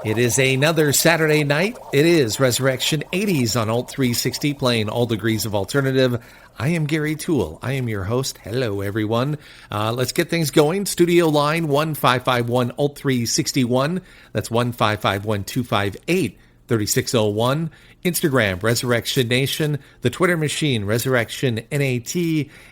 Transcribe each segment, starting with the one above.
It is another Saturday night. It is Resurrection 80s on Alt 360, playing all degrees of alternative. I am Gary Thull. I am your host. Hello, everyone. Let's get things going. Studio line 1551 Alt 361. That's 1551-258-3601. Instagram, Resurrection Nation. The Twitter machine, Resurrection NAT.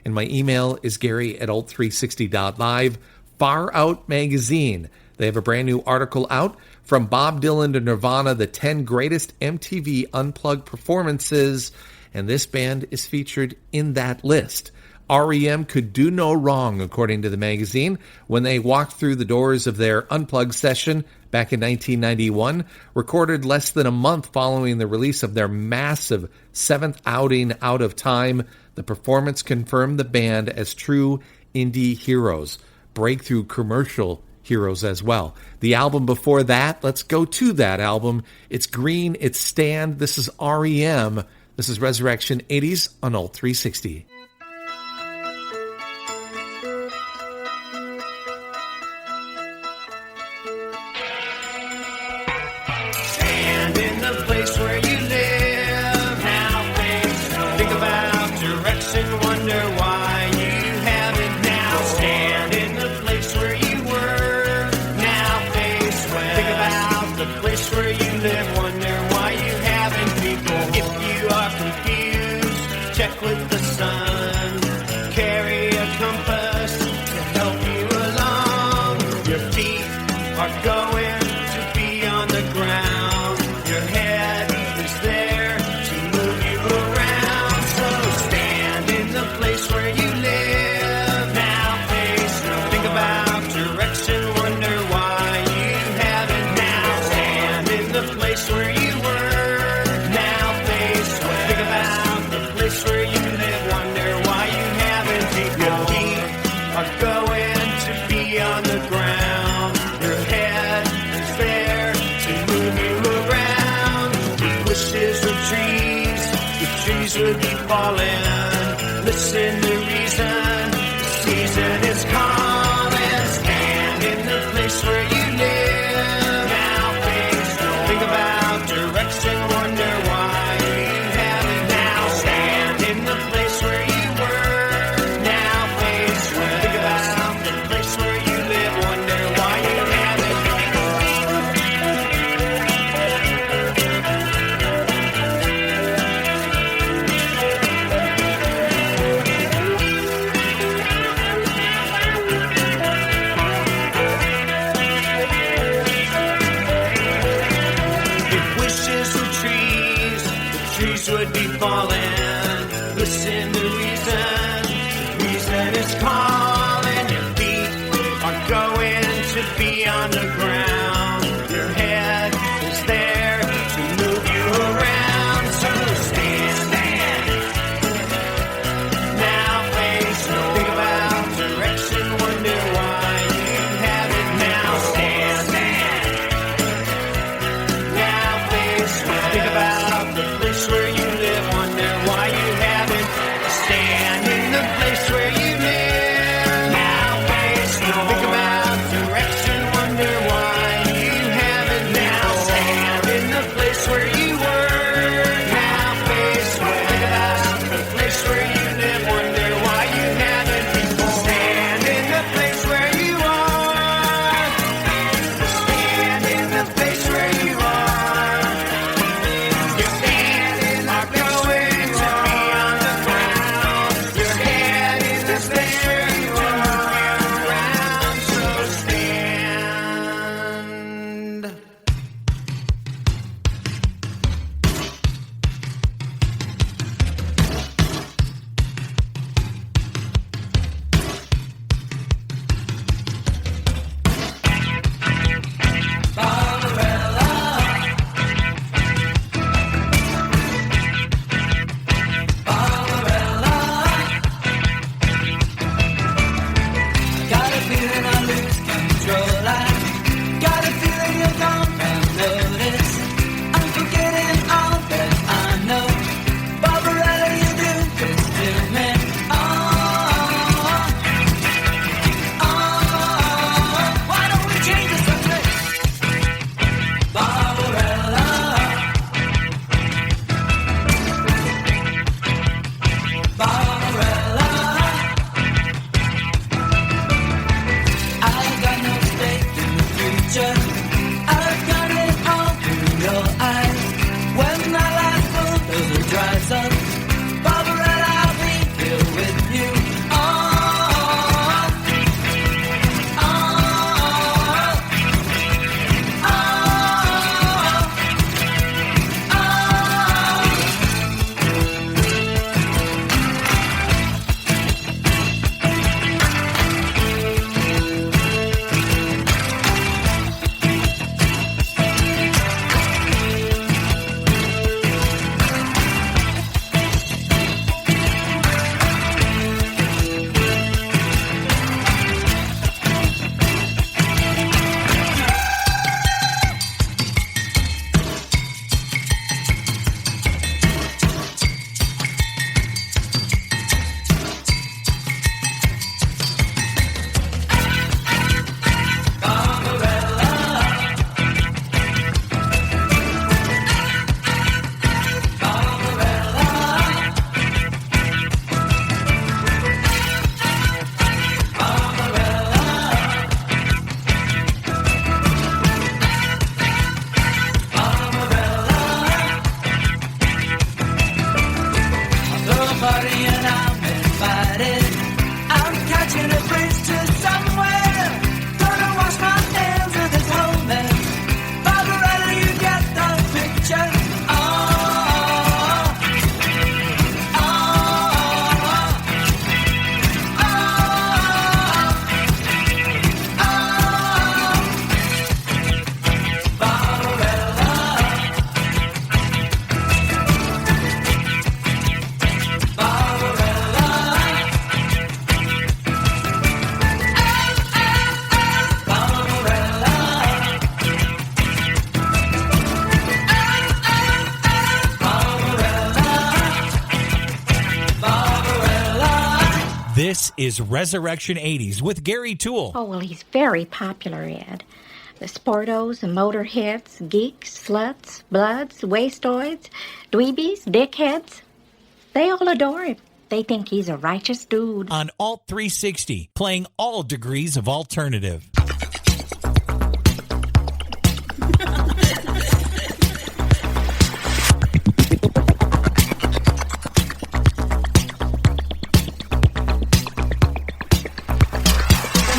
And my email is gary@alt360.live. Far Out Magazine. They have a brand new article out, From Bob Dylan to Nirvana, the 10 greatest MTV Unplugged performances, and this band is featured in that list. REM could do no wrong, according to the magazine, when they walked through the doors of their Unplugged session back in 1991, recorded less than a month following the release of their massive seventh outing, Out of Time. The performance confirmed the band as true indie heroes, breakthrough commercial heroes as well. The album before that, let's go to that album. It's Green, it's Stand. This is REM. This is Resurrection 80s on Alt 360. Stand in the place where you live. Now face, think about direction, wonder why you haven't now. Stand in the place where you were. Now face west. Think about the place where you live, wonder why you haven't people. If you are confused, check with the sun. Carry a compass to help you along. Your feet are going to be on the ground. Your head is there to move you around. So stand in the place where you live. Now face, think about direction, wonder why you haven't now. Stand in the place where you were. Now face, think about the place where you live, wonder why you haven't. Your feet are going to be on the ground. Your head is there to move you around. The wishes of trees, the trees would be falling. Listen to reason, the season is calling. Stand in the place where you live. Now face, think about direction, wonder why you haven't now. Stand in the place where you were. Now face, think about the place where you live, wonder why you haven't. If wishes were trees, the trees would be falling. Listen to reason, the reason is calling. Your feet are going to be on the ground. Your head is there to move you around. So stand. Now face, think about direction, wonder why you haven't now. Stand. Now face, think about the place where you live, wonder why you haven't. Stand in the place where you live. Now face, think about direction, wonder why and I'm invited. I'm catching a breeze to somewhere. Gonna wash my hands of this whole mess. Barbarella, you get the picture. Oh, oh, This is Resurrection 80s with Gary Toole. Oh, well, he's very popular, Ed. The sportos, the motorheads, geeks, sluts, bloods, wastoids, dweebies, dickheads. They all adore him. They think he's a righteous dude. On Alt 360, playing all degrees of alternative.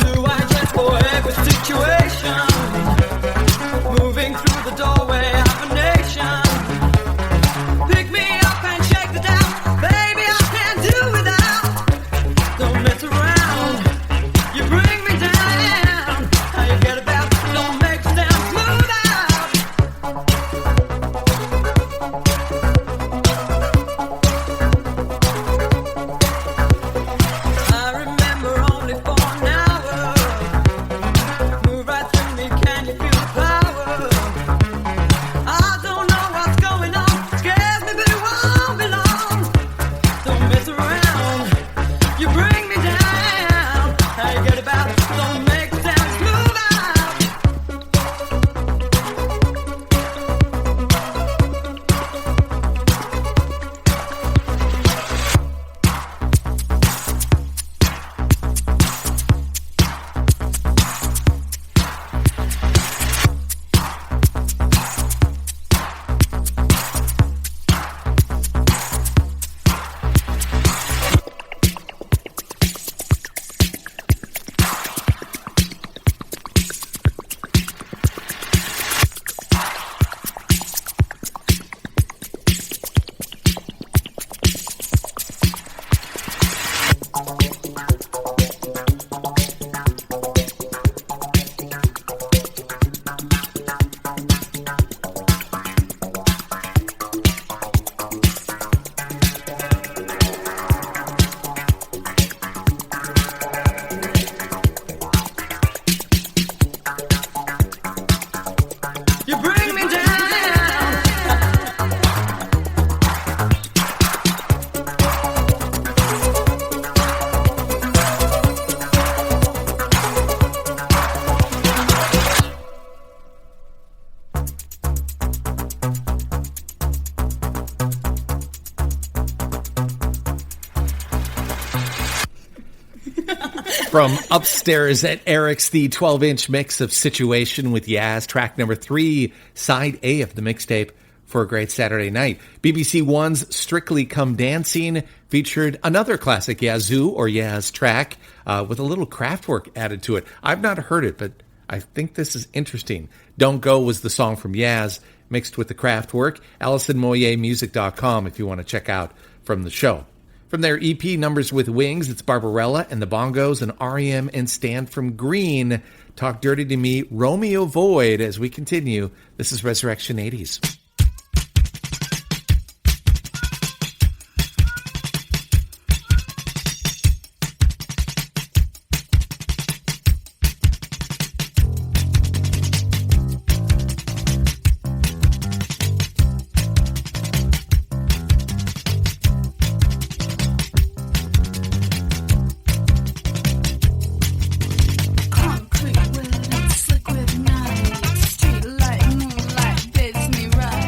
Blue eye dress for every situation. Moving through the doorway of a nation. Pick me up and shake the down. Baby, I can't do without. Don't mess around. You bring me down. How you get about? Don't make a sound. Smooth out. I remember only for an hour. Move right through me, can you feel the power? I don't know what's going on. Scares me, but it won't be long. Don't mess around. You bring me down. How you get about? Don't make a sound. Smooth out. You bring me down. From upstairs at Eric's, the 12-inch mix of Situation with Yaz, track number 3, side A of the mixtape for a great Saturday night. BBC One's Strictly Come Dancing featured another classic Yazoo or Yaz track with a little Kraftwerk added to it. I've not heard it, but I think this is interesting. Don't Go was the song from Yaz, mixed with the Kraftwerk. AlisonMoyerMusic.com if you want to check out from the show. From their EP Numbers with Wings, it's Barbarella and the Bongos and REM and Stan from Green. Talk Dirty to Me, Romeo Void. As we continue, this is Resurrection 80s. Concrete with slick with night, street light, moonlight, bids me right.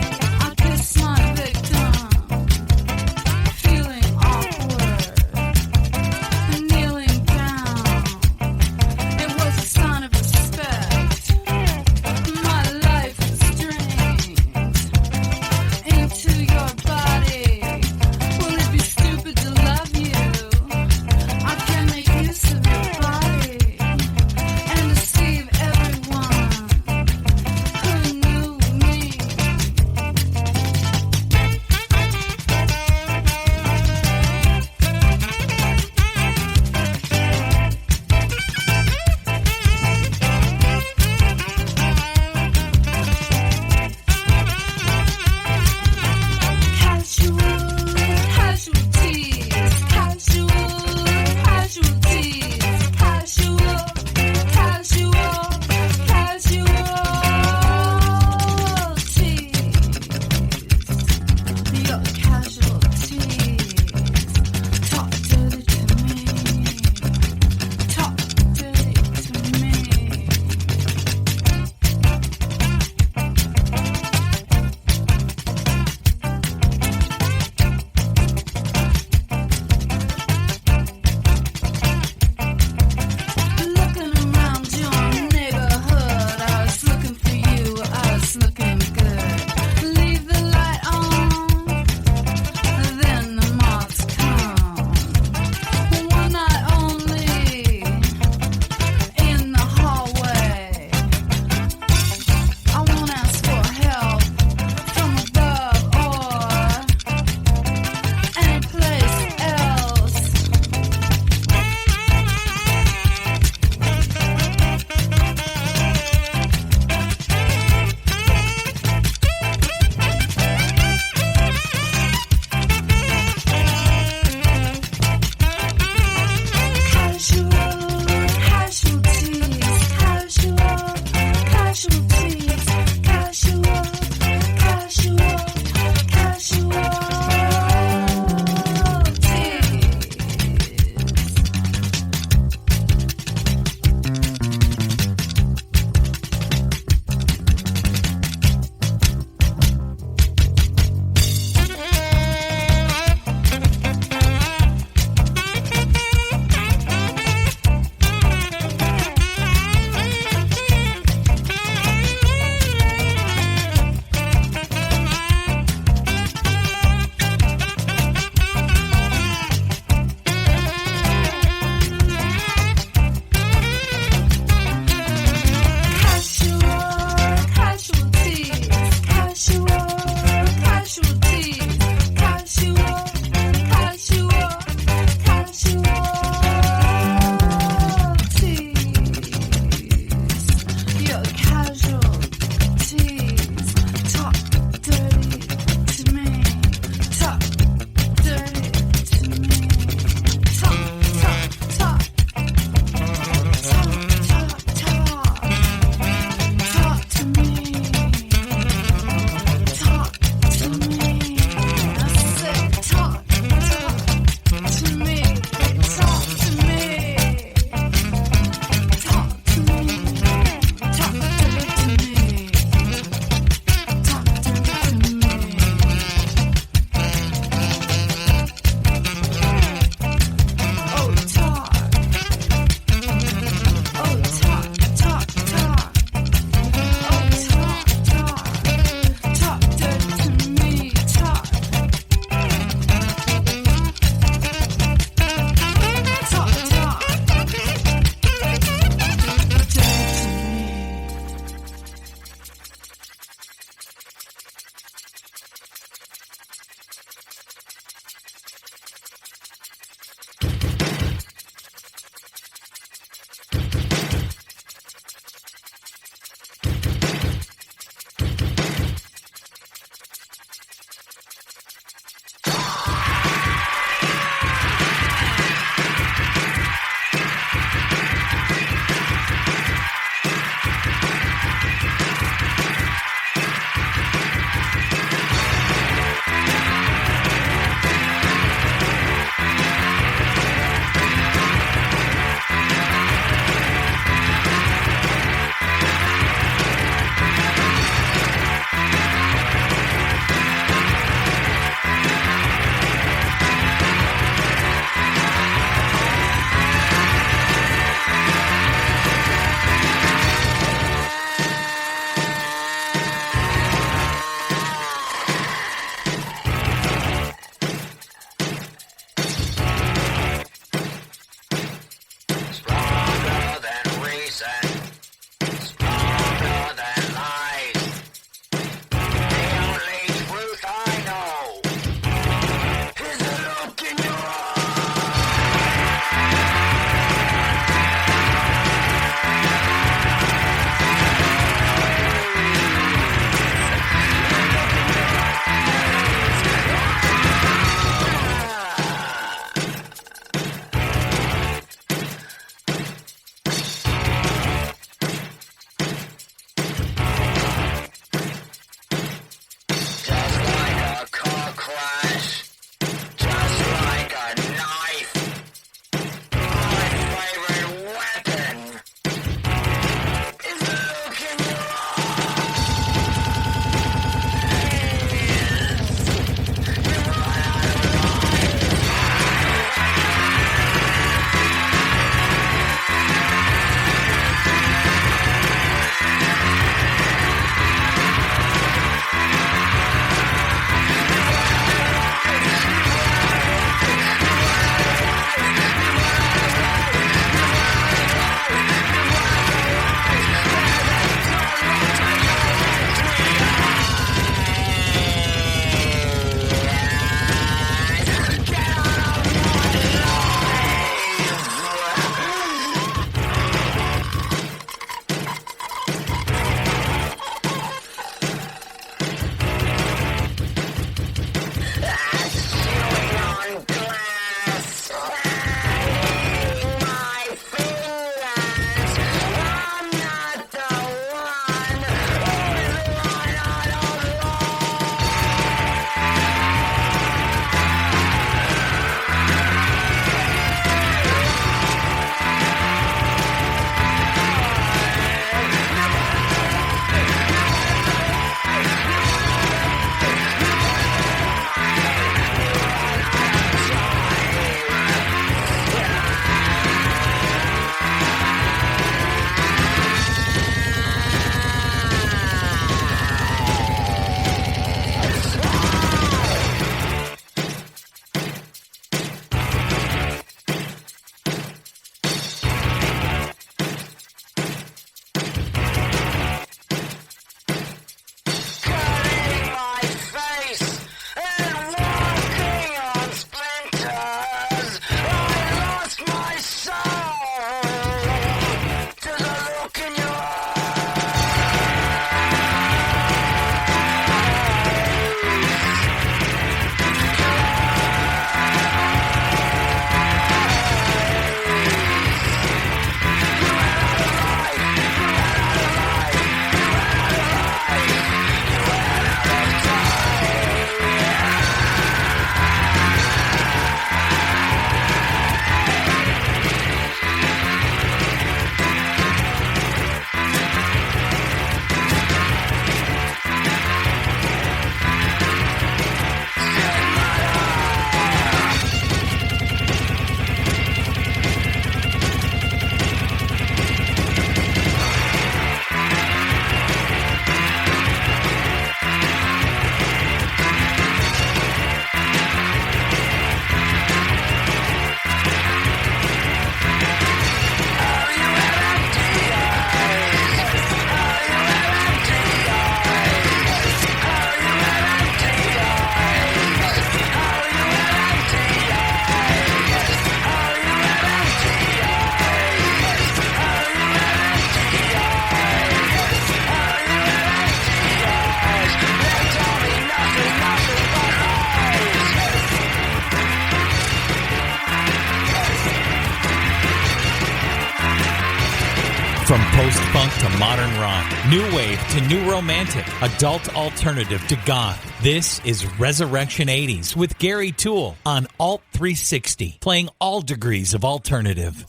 From post-punk to modern rock, new wave to new romantic, adult alternative to goth, this is Resurrection 80s with Gary Toole on Alt 360, playing all degrees of alternative.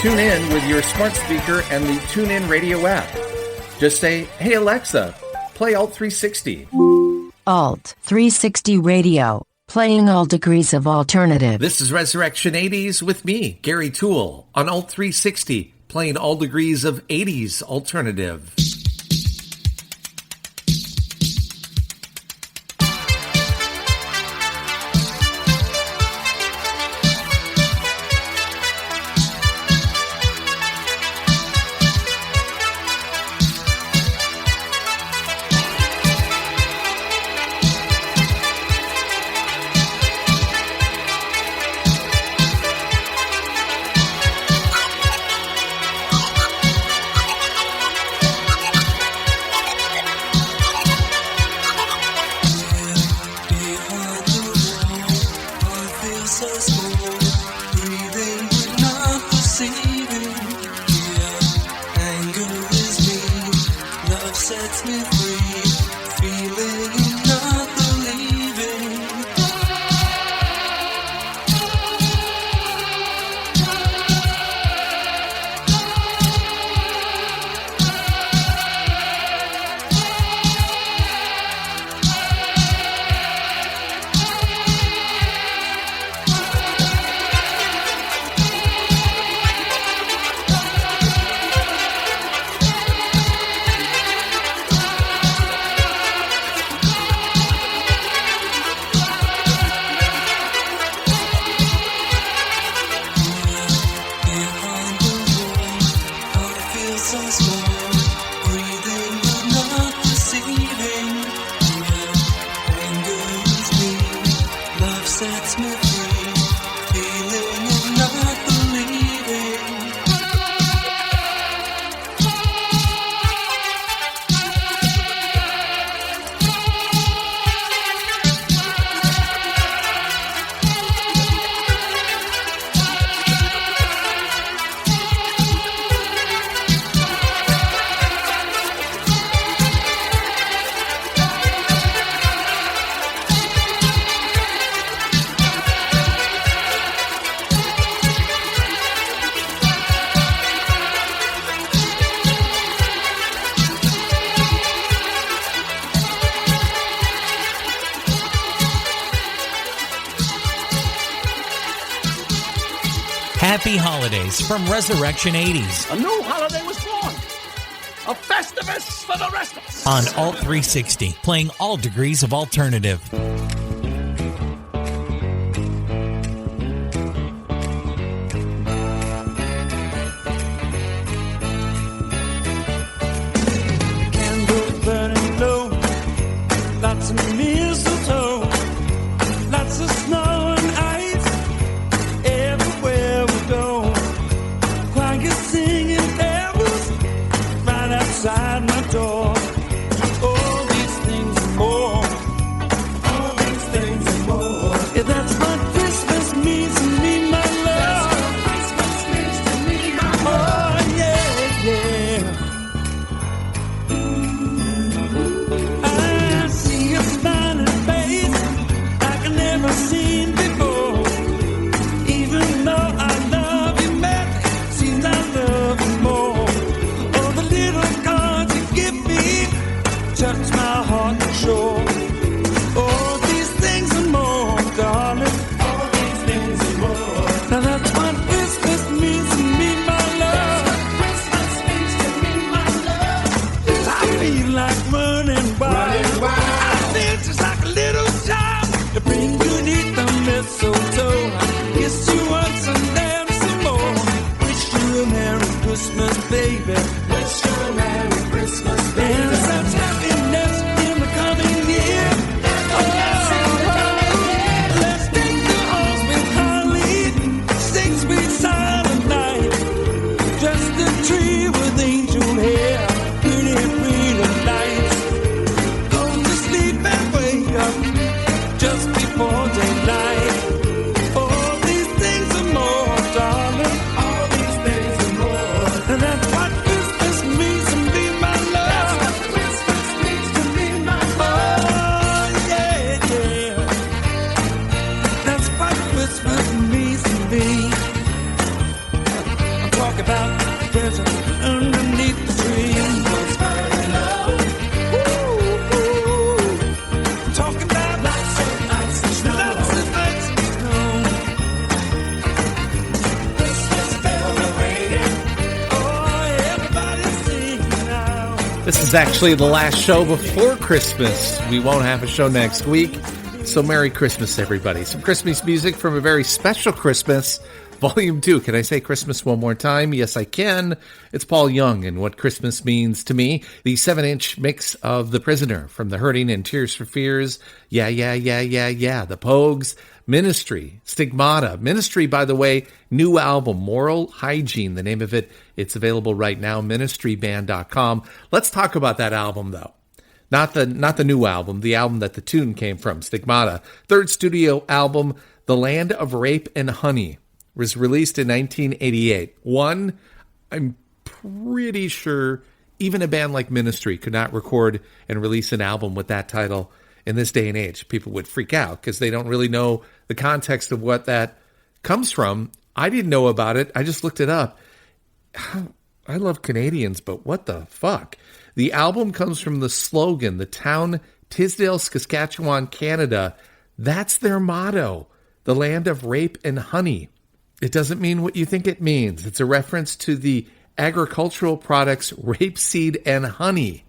Tune in with your smart speaker and the TuneIn Radio app. Just say, "Hey Alexa, play Alt 360. Alt 360 Radio, playing all degrees of alternative. This is Resurrection 80s with me, Gary Toole, on Alt 360, playing all degrees of 80s alternative. sets me free. Feeling is not believing. Happy holidays from Resurrection 80s A new holiday was born. A Festivus for the rest of us. on Alt 360, playing all degrees of alternative. Candles burning low, lots of mistletoe, lots of snow and ice everywhere we go. Choir singing carols right outside my door. All these things and more. All these things and more. Yeah, that's what Christmas means to me, my love. That's what Christmas means to me, my love. Oh, yeah, yeah. I see a smiling face like I never seen before. Even though I love you madly, seems I love you more. Oh, the little cards you give me touch my heart for sure. All these things and more, darling. All these things and more. Now that's what Christmas means to me, my love. That's what Christmas means to me, my love. I feel like running wild. I feel just like a little child. To bring you neath the mistletoe. Kiss you once and then some more. Wish you a Merry Christmas, baby. Wish you a Merry Christmas, baby. And such happiness in the coming year. Let's take the halls with holly. Sing sweet silent night. Just a tree with angel hair. Pretty, pretty lights. Go to sleep and wake up just before daylight. All these things and more, darling. All these things and more. And that's what Christmas means to me, my love. That's what Christmas means to me, my love. Oh, yeah, yeah. That's what Christmas means to me. I'm talking about the present underneath the tree. What's burning low? Ooh. Talking about lots of ice and snow. Lots of ice and snow. Christmas bells are ringing. Oh, everybody's singing now. This is actually the last show before Christmas. We won't have a show next week. So Merry Christmas, everybody. Some Christmas music from a very special Christmas. Volume 2. Can I say Christmas one more time? Yes, I can. It's Paul Young and What Christmas Means to Me. The 7-inch mix of The Prisoner from The Hurting and Tears for Fears. Yeah, yeah, yeah, yeah, yeah. The Pogues. Ministry. Stigmata. Ministry, by the way, new album, Moral Hygiene, the name of it. It's available right now, ministryband.com. Let's talk about that album, though. Not the new album, the album that the tune came from, Stigmata. Third studio album, The Land of Rape and Honey, was released in 1988. One, I'm pretty sure even a band like Ministry could not record and release an album with that title in this day and age. People would freak out because they don't really know the context of what that comes from. I didn't know about it. I just looked it up. I love Canadians, but what the fuck? The album comes from the slogan, the town Tisdale, Saskatchewan, Canada. That's their motto, the land of rape and honey. It doesn't mean what you think it means. It's a reference to the agricultural products rapeseed and honey.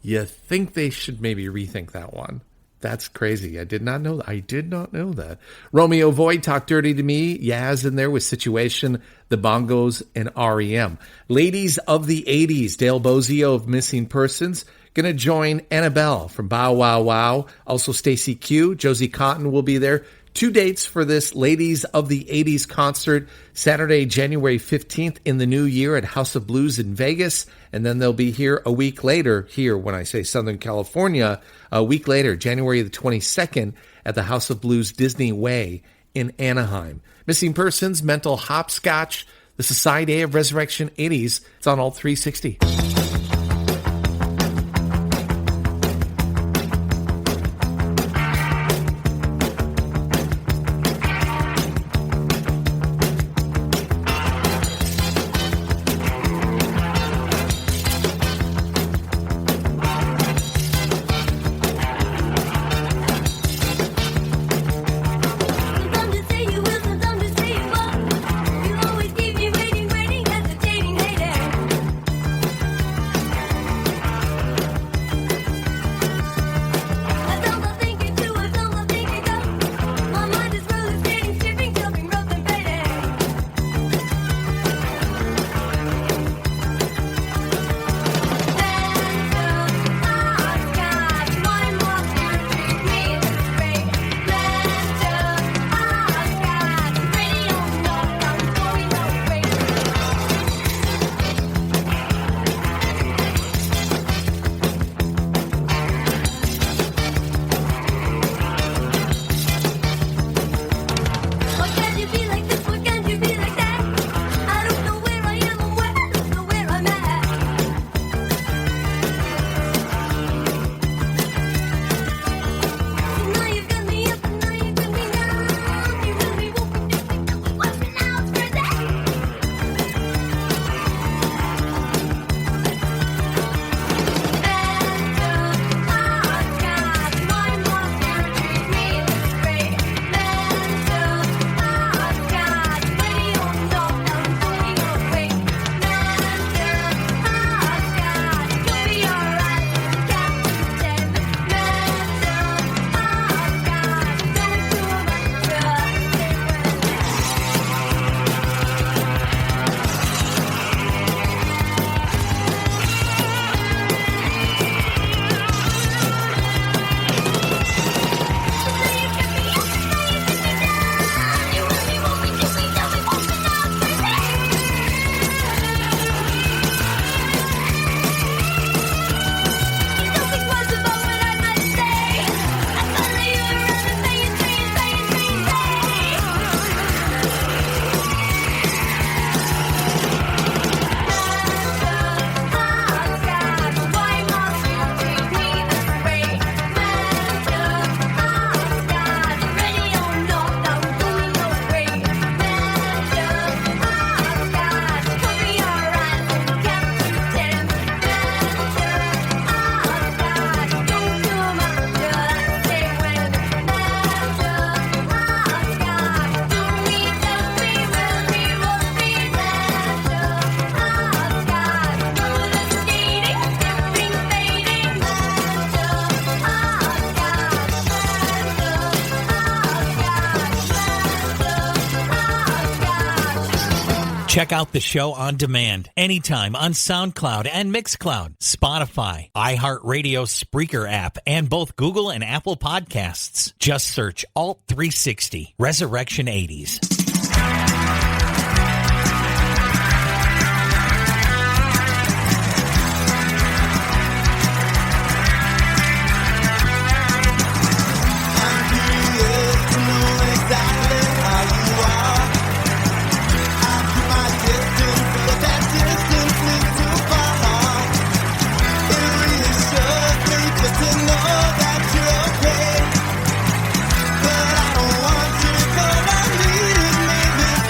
You think they should maybe rethink that one. That's crazy. I did not know that. Romeo Void, Talk Dirty to Me. Yaz in there with Situation, The Bongos, and REM. Ladies of the 80s, Dale Bozio of Missing Persons. Going to join Annabelle from Bow Wow Wow. Also Stacy Q. Josie Cotton will be there. 2 dates for this Ladies of the 80s concert. Saturday, January 15th in the new year at House of Blues in Vegas. And then they'll be here a week later, here when I say Southern California, a week later, January the 22nd at the House of Blues Disney Way in Anaheim. Missing Persons, Mental Hopscotch. This is Side A of Resurrection 80s. It's on Alt 360. Check out the show on demand anytime on SoundCloud and Mixcloud, Spotify, iHeartRadio, Spreaker app, and both Google and Apple Podcasts. Just search Alt 360 Resurrection 80s. But I don't want you to come and leave me.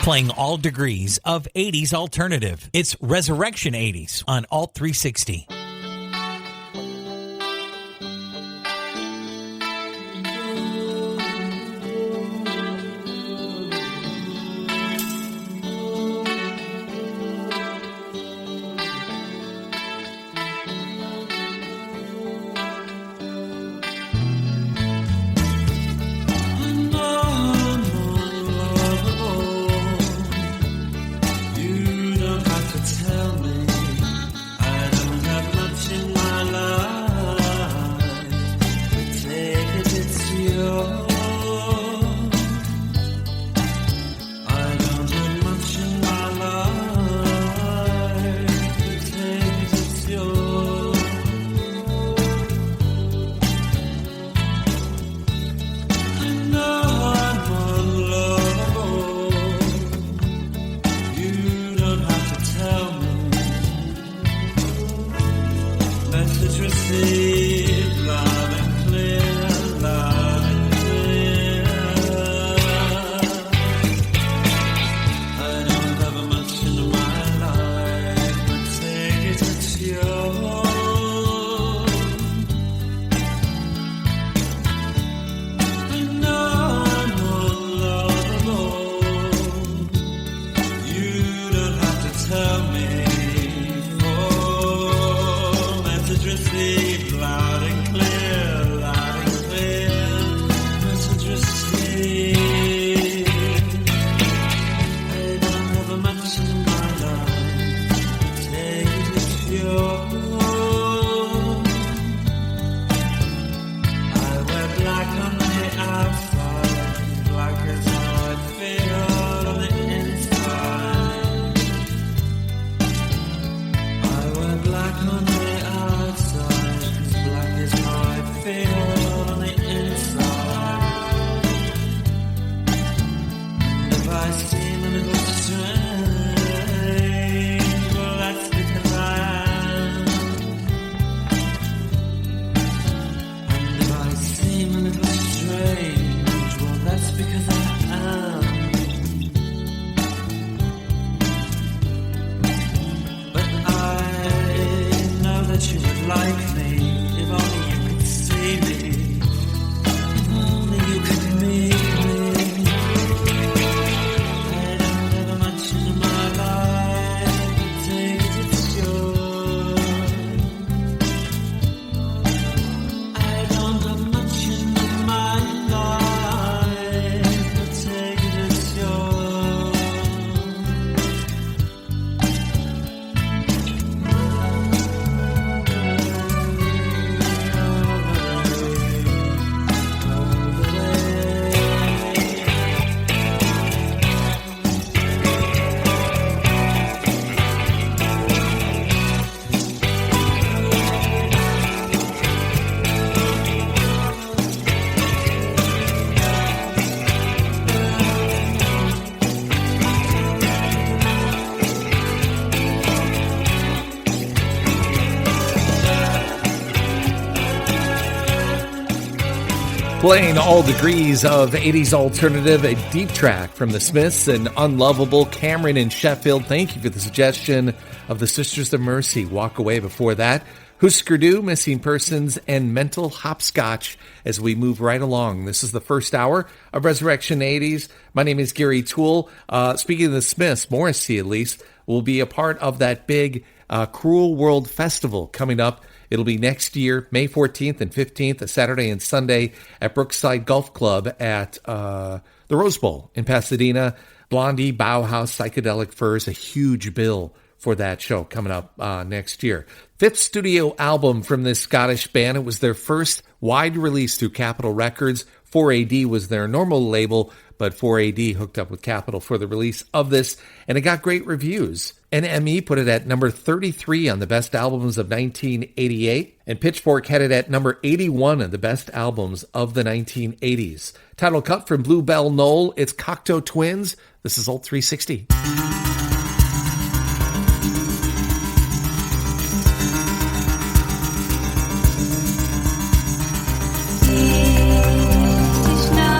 playing all degrees of 80s alternative. It's Resurrection 80s on Alt 360. You don't have to tell me I don't have much in my life. Take it, it's yours. I don't have much in my life. Take it, it's yours. I know I'm unlovable. You don't have to tell me. Message received loud and clear, loud and clear. I don't have much in my life, but take it, it's yours. I know I'm unlovable. You don't have to tell me. Oh, message received loud and clear, loud and clear. Message received. I don't have much in my life. Take it, it's yours. I wear black on the outside, black is how I feel on the inside. I wear black on the outside, 'cause black is how I feel on the inside. And if I seem a little strange, well, that's because I am. And if I seem a little strange, well, that's because I am. But I know that you would like me if only you could see me, if only you could meet me. I don't have much in my life, but take it, it's yours. I don't have much in my life, but take it, it's yours. Playing all degrees of 80s alternative, a deep track from the Smiths and Unlovable. Cameron in Sheffield, thank you for the suggestion of the Sisters of Mercy. Walk Away before that. Husker Du, Missing Persons, and Mental Hopscotch as we move right along. This is the first hour of Resurrection 80s. My name is Gary Toole. Speaking of the Smiths, Morrissey at least, will be a part of that big Cruel World Festival coming up. It'll be next year, May 14th and 15th, a Saturday and Sunday at Brookside Golf Club at the Rose Bowl in Pasadena. Blondie, Bauhaus, Psychedelic Furs, a huge bill for that show coming up next year. Fifth studio album from this Scottish band. It was their first wide release through Capitol Records. 4AD was their normal label, but 4AD hooked up with Capitol for the release of this, and it got great reviews. NME put it at number 33 on the best albums of 1988, and Pitchfork had it at number 81 of the best albums of the 1980s. Title cut from Bluebell Knoll, it's Cocteau Twins. This is Alt 360. Krishna,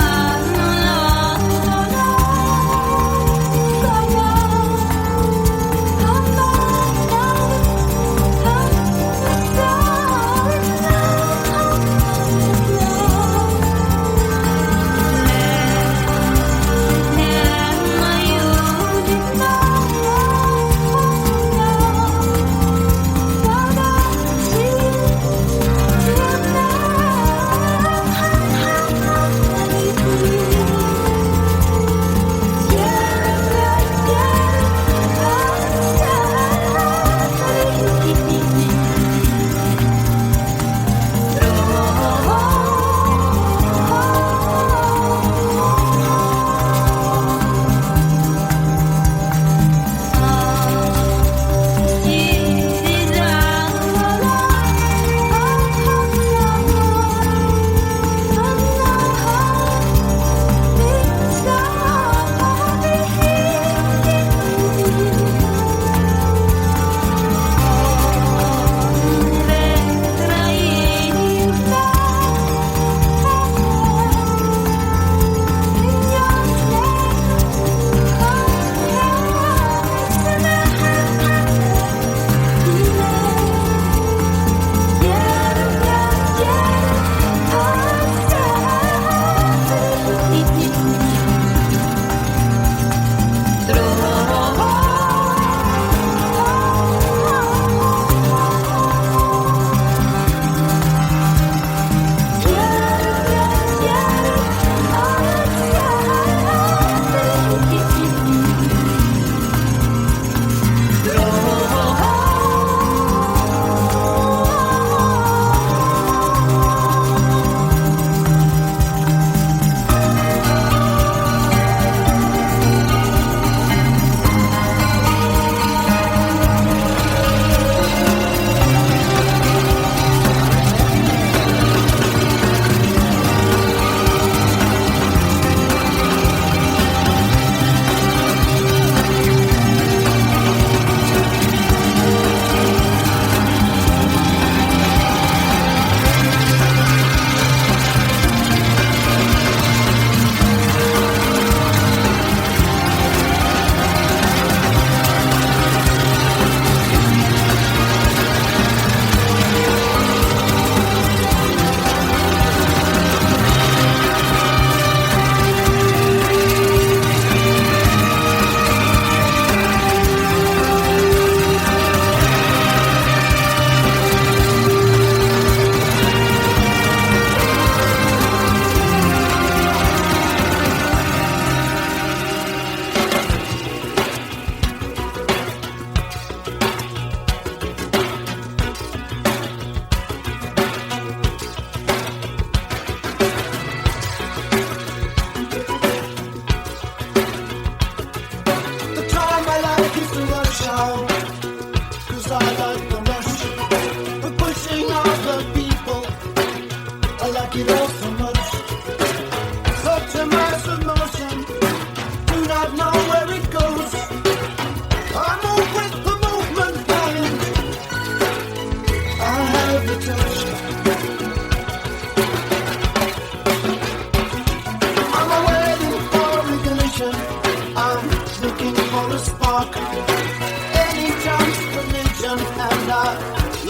looking for a spark. Any chance, religion, and I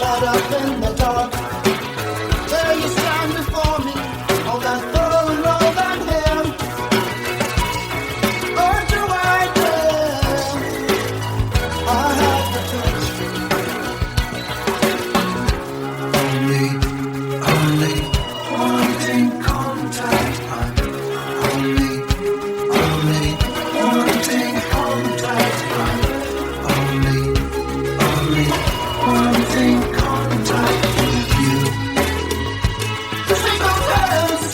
light up in the dark. There you stand before me, all that Thull and all that hair. What do I do? I have the touch. Only wanting contact. I'm only wanting contact. I'm only wanting contact with you. Shake those hands.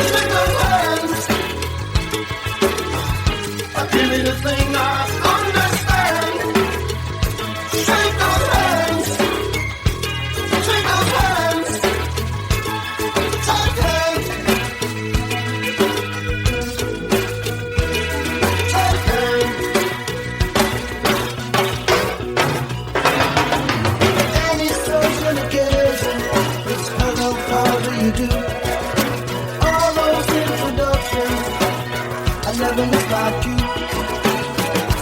Shake those hands. Give me the thing I understand. Shake those hands. Shake those hands. Take hands. Take hands. Any social occasion, it's hello, how do you do? All those introductions, I never looked like you.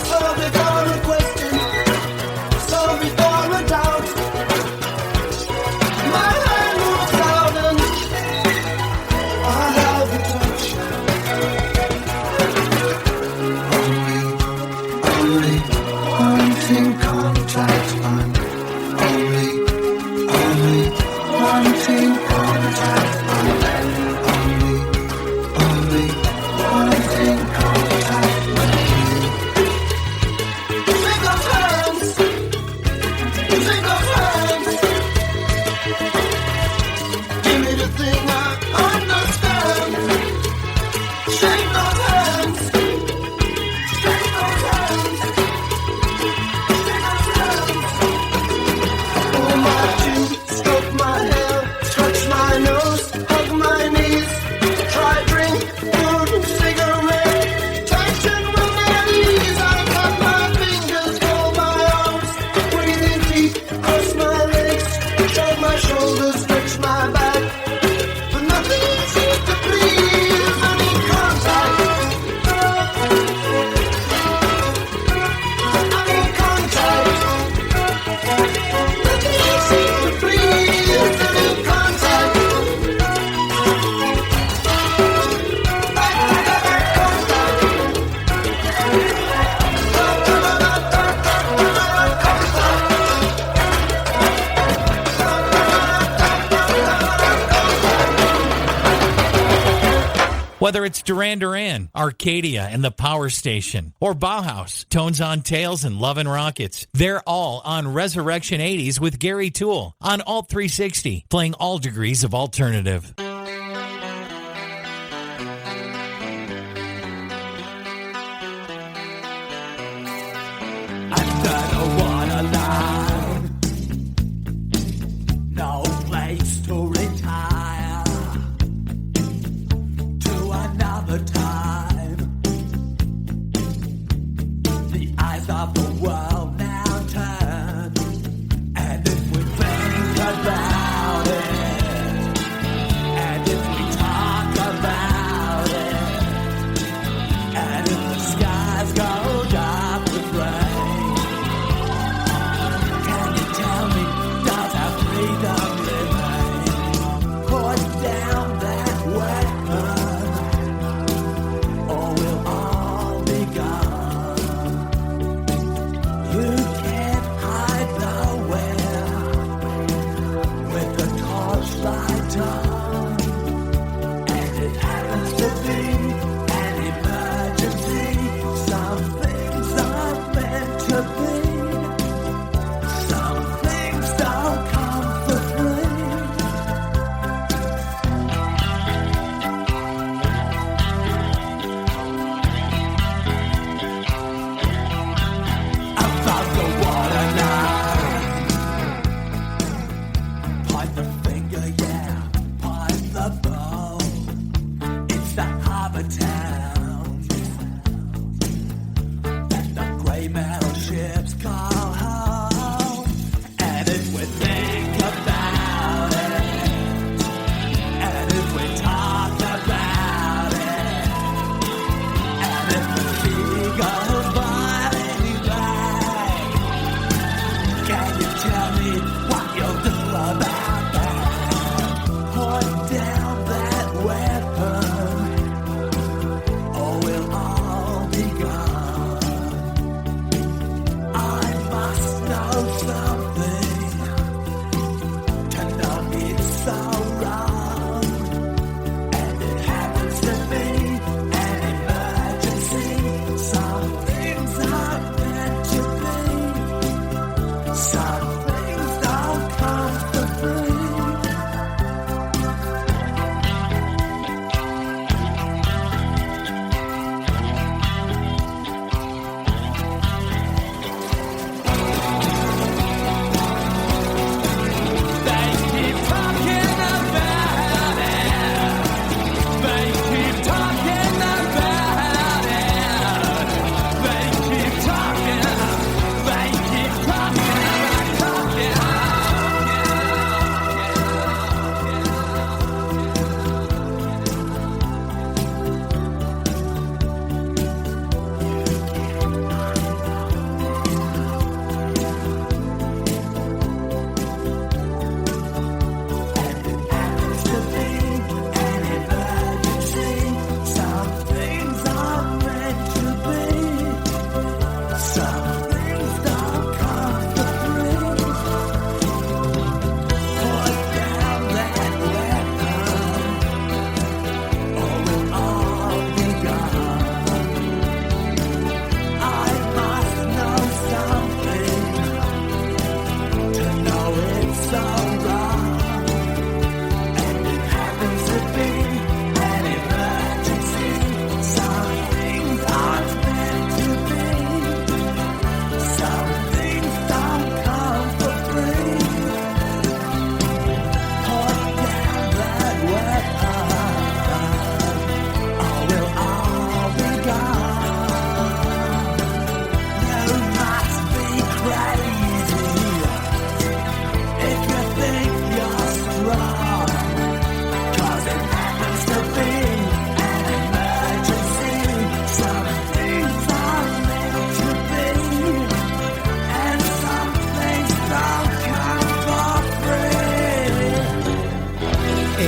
So before a question, so before a doubt, my hand moves out and I have the touch. Only wanting contact. I'm only wanting contact. I'm only wanting contact with you. Shake those hands. Shake those hands. Give me the thing I understand. Shake those hands. Shake those hands. Shake those hands. Oh, my chin, stroke my hair, touch my nose, hug my knees. Try drink, food, cigarette, tension with my knees. I cut my fingers, hold my arms, breathe in deep, cross my legs, shrug my shoulders, stretch my back. But nothing seems to please. I need contact. I need contact. Nothing seems to please. I need contact. Whether it's Duran Duran, Arcadia and the Power Station, or Bauhaus, Tones on Tails and Lovin' Rockets, they're all on Resurrection 80s with Gary Toole on Alt 360, playing all degrees of alternative. Under the waterline, no place to retire to another time. The eyes of the world now turn, and if we think about it, and if we talk about it, and if the skies go dark with rain, can you tell me, does our freedom remain? Put down that weapon, or we'll all be gone. You can't hide nowhere with the torchlight on, and it happens to be an emergency. Some things are meant to be. Some things don't come for free.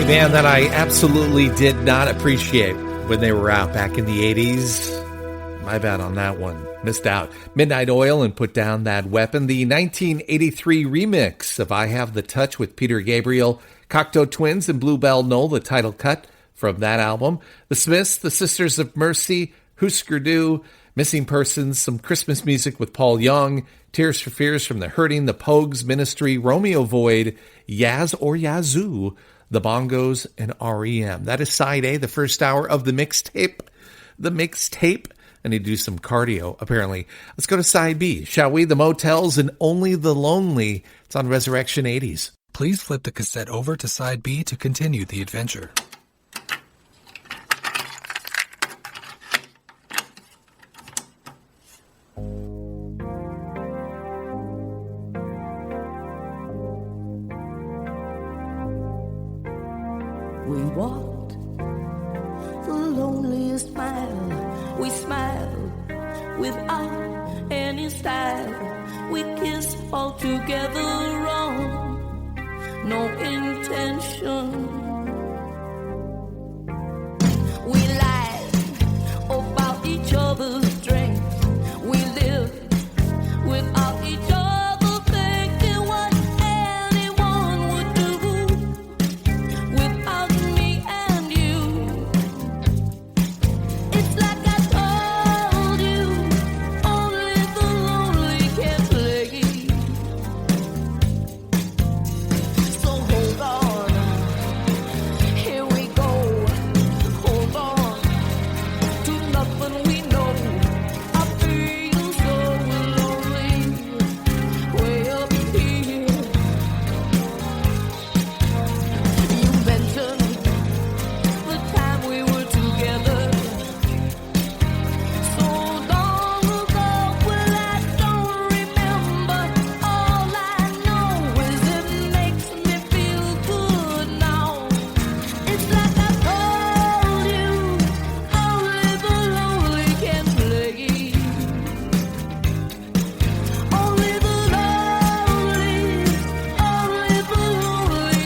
A band that I absolutely did not appreciate when they were out back in the 80s. My bad on that one. Missed out. Midnight Oil and Put Down That Weapon. The 1983 remix of I Have the Touch with Peter Gabriel, Cocteau Twins, and Bluebell Knoll, the title cut from that album. The Smiths, The Sisters of Mercy, Husker Du, Missing Persons, some Christmas music with Paul Young, Tears for Fears from the Hurting, the Pogues, Ministry, Romeo Void, Yaz or Yazoo, the Bongos, and REM. That is side A, the first hour of the mixtape. The mixtape. I need to do some cardio, apparently. Let's go to side B, shall we? The Motels and Only the Lonely. It's on Resurrection 80s. Please flip the cassette over to side B to continue the adventure. We walked the loneliest mile. We smiled without any style. We kissed all together wrong, no intention. We lied about each other's strength. We lived without each other, thinking what anyone would do without me and you. It's like I told you, only the lonely can play. So hold on, here we go. Hold on to nothing we know. I feel so lonely, way up here. You mentioned the time we were together so long ago. Well, I don't remember. All I know is it makes me feel good now. It's like I told you, only the lonely can play. Only the lonely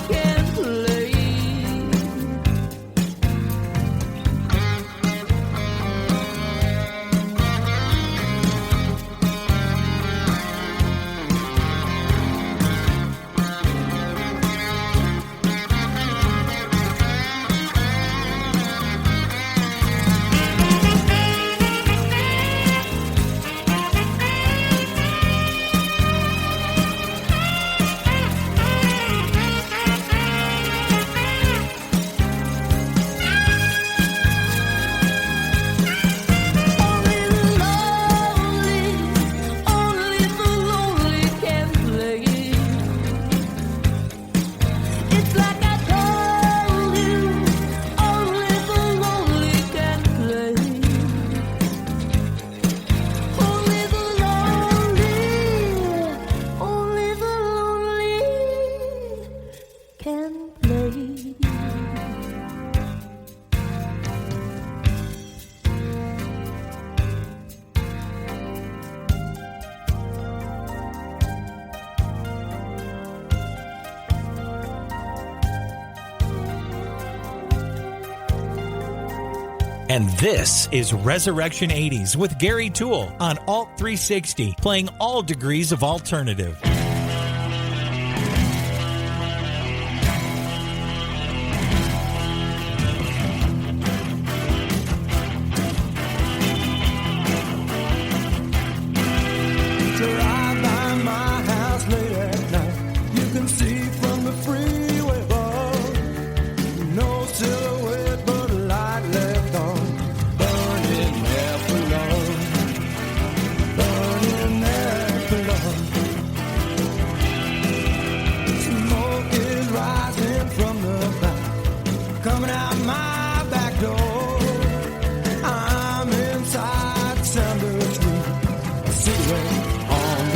can play. Only the lonely can play. It's like I told you, only the lonely can play. Only the lonely can play. And this is Resurrection 80s with Gary Toole on Alt 360, playing all degrees of alternative. Drive by my house late at night. You can see from the freeway above. No silhouette, but a light left on. Burning there for long. Burning there for long. Smoke is rising from the back. Coming out my back door. I'm inside, sound asleep. A cigarette on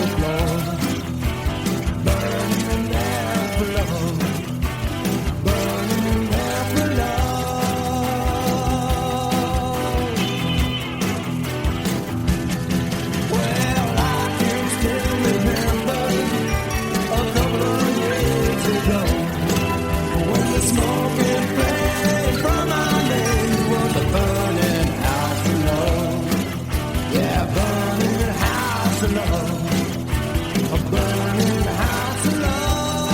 Yeah, burning house of love. A burning house of love.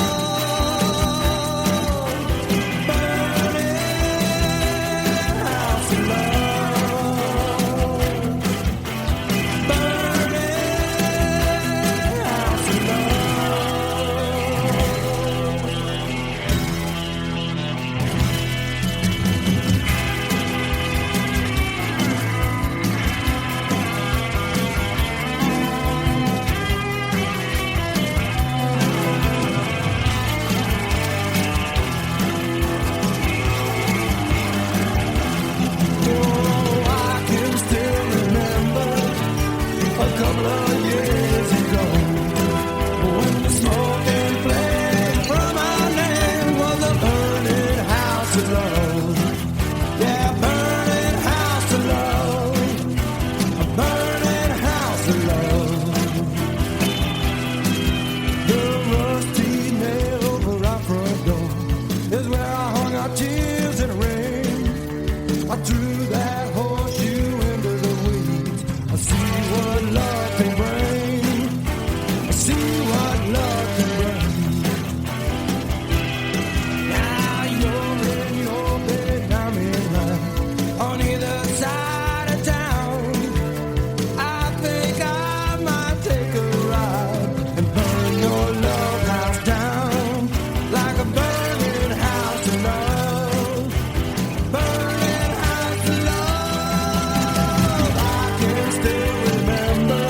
Burning house of love. Burning house of a couple of years ago, when the smoke and flame from our land was a burning house of love. Yeah, burning house of love. A burning house of love. The rusty nail over our front door is where I hung our tears in the rain. I threw that horseshoe into the weeds. I see what love can bring. I see what love can bring. Now you're in your bed, I'm in mine. On either side of town, I think I might take a ride and burn your love house down like a burning house of love. Burning house of love. I can still remember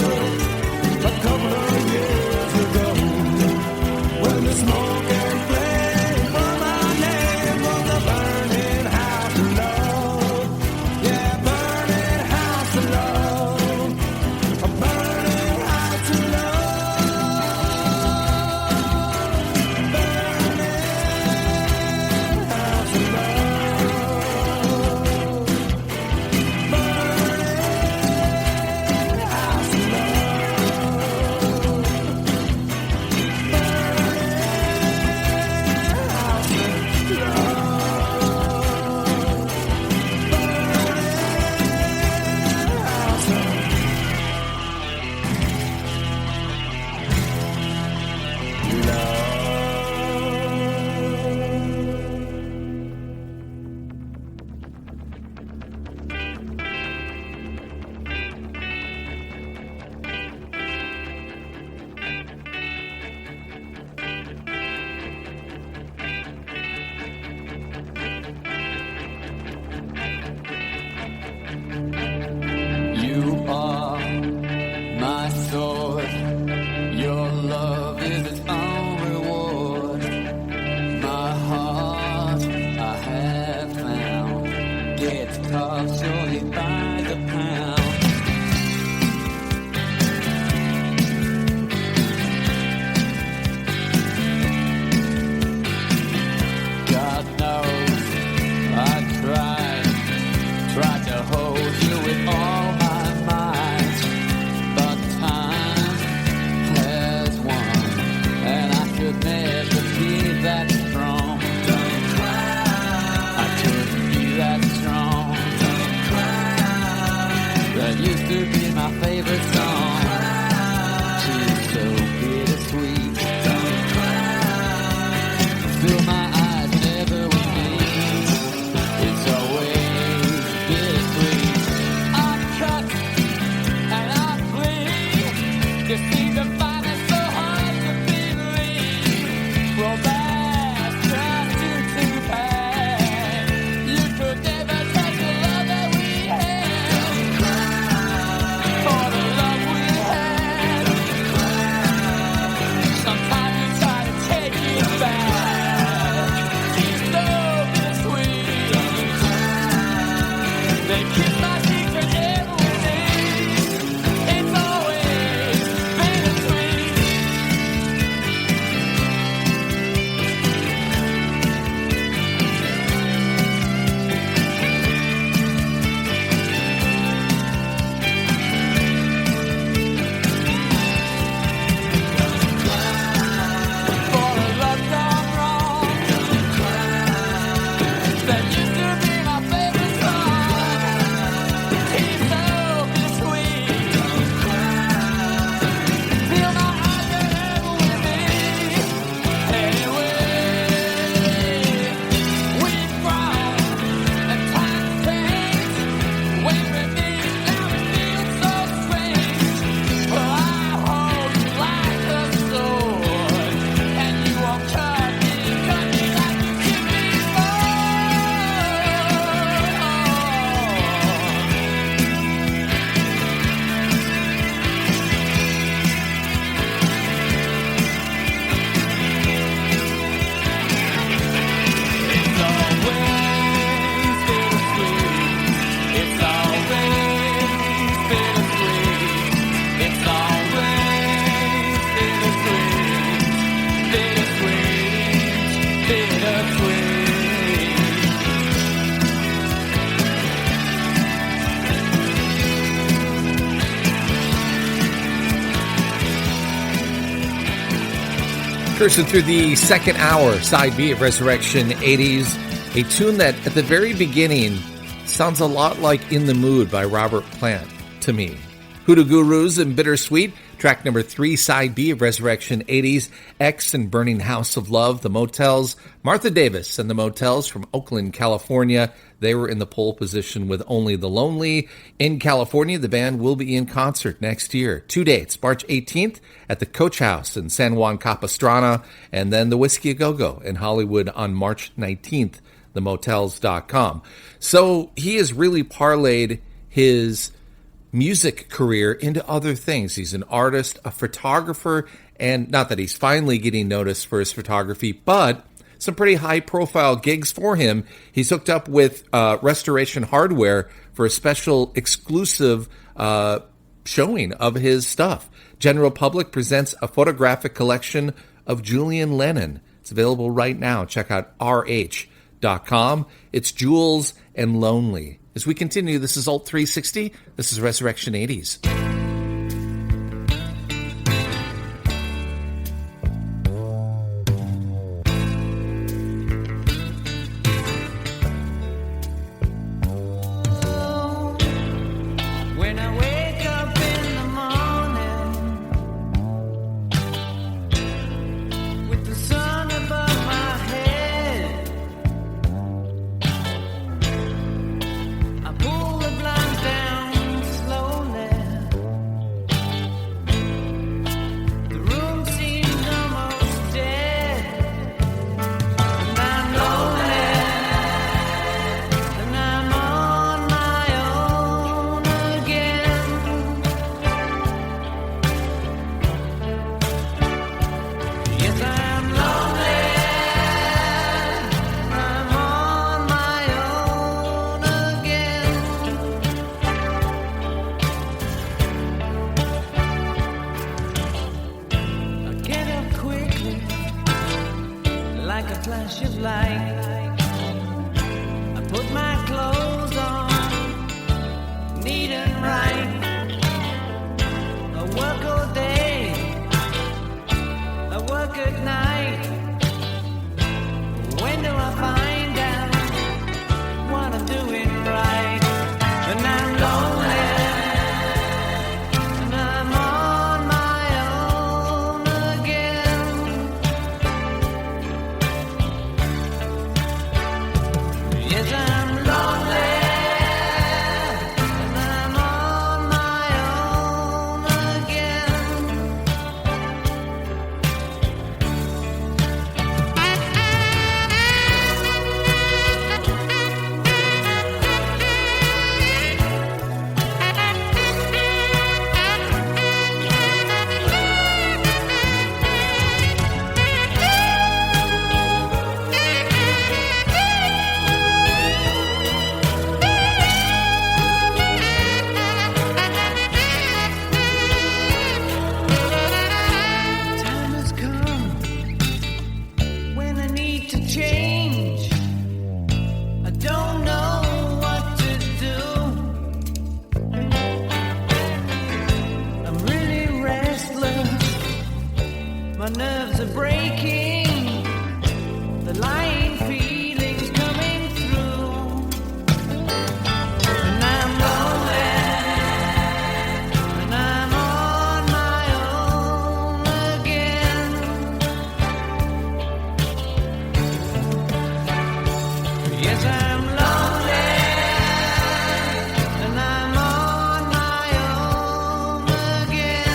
Cruising through the second hour, side B of Resurrection 80s, a tune that at the very beginning sounds a lot like In the Mood by Robert Plant to me. Hoodoo Gurus and Bittersweet, track number 3, side B of Resurrection 80s, X and Burning House of Love, The Motels, Martha Davis and The Motels from Oakland, California. They were in the pole position with Only the Lonely. In California, the band will be in concert next year. 2 dates, March 18th at the Coach House in San Juan Capistrano, and then the Whiskey A Go-Go in Hollywood on March 19th, themotels.com. So he has really parlayed his music career into other things. He's an artist, a photographer, and not that he's finally getting noticed for his photography, but some pretty high-profile gigs for him. He's hooked up with Restoration Hardware for a special exclusive showing of his stuff. General Public presents a photographic collection of Julian Lennon. It's available right now. Check out rh.com. It's Jules and Lonely. As we continue, this is Alt 360. This is Resurrection 80s. When I wake up in the morning with the sun above my head, I pull the blinds down slowly. The room seems almost dead, and I'm lonely, and I'm on my own again. Yes, I'm lonely, I'm on my own again. I get up quickly, like a flash of light. I put my clothes on, neat and right. I work all day, I work at night. When do I find out what I'm doing right? And I'm lonely, and I'm on my own again. Yes, I'm lonely, and I'm on my own again. Time has come when I need to change. I don't know what to do. I'm really restless. My nerves are breaking. The lying feelings coming through. And I'm lonely, and I'm on my own again. Yes, I'm lonely, and I'm on my own again.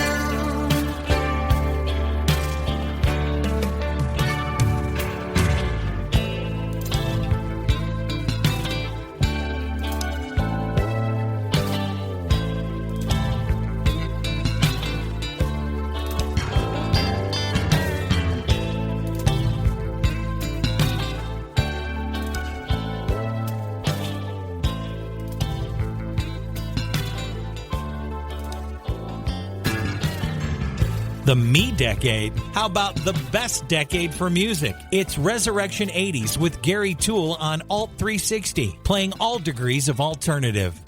The Me Decade? How about the best decade for music? It's Resurrection 80s with Gary Toole on Alt 360, playing all degrees of alternative.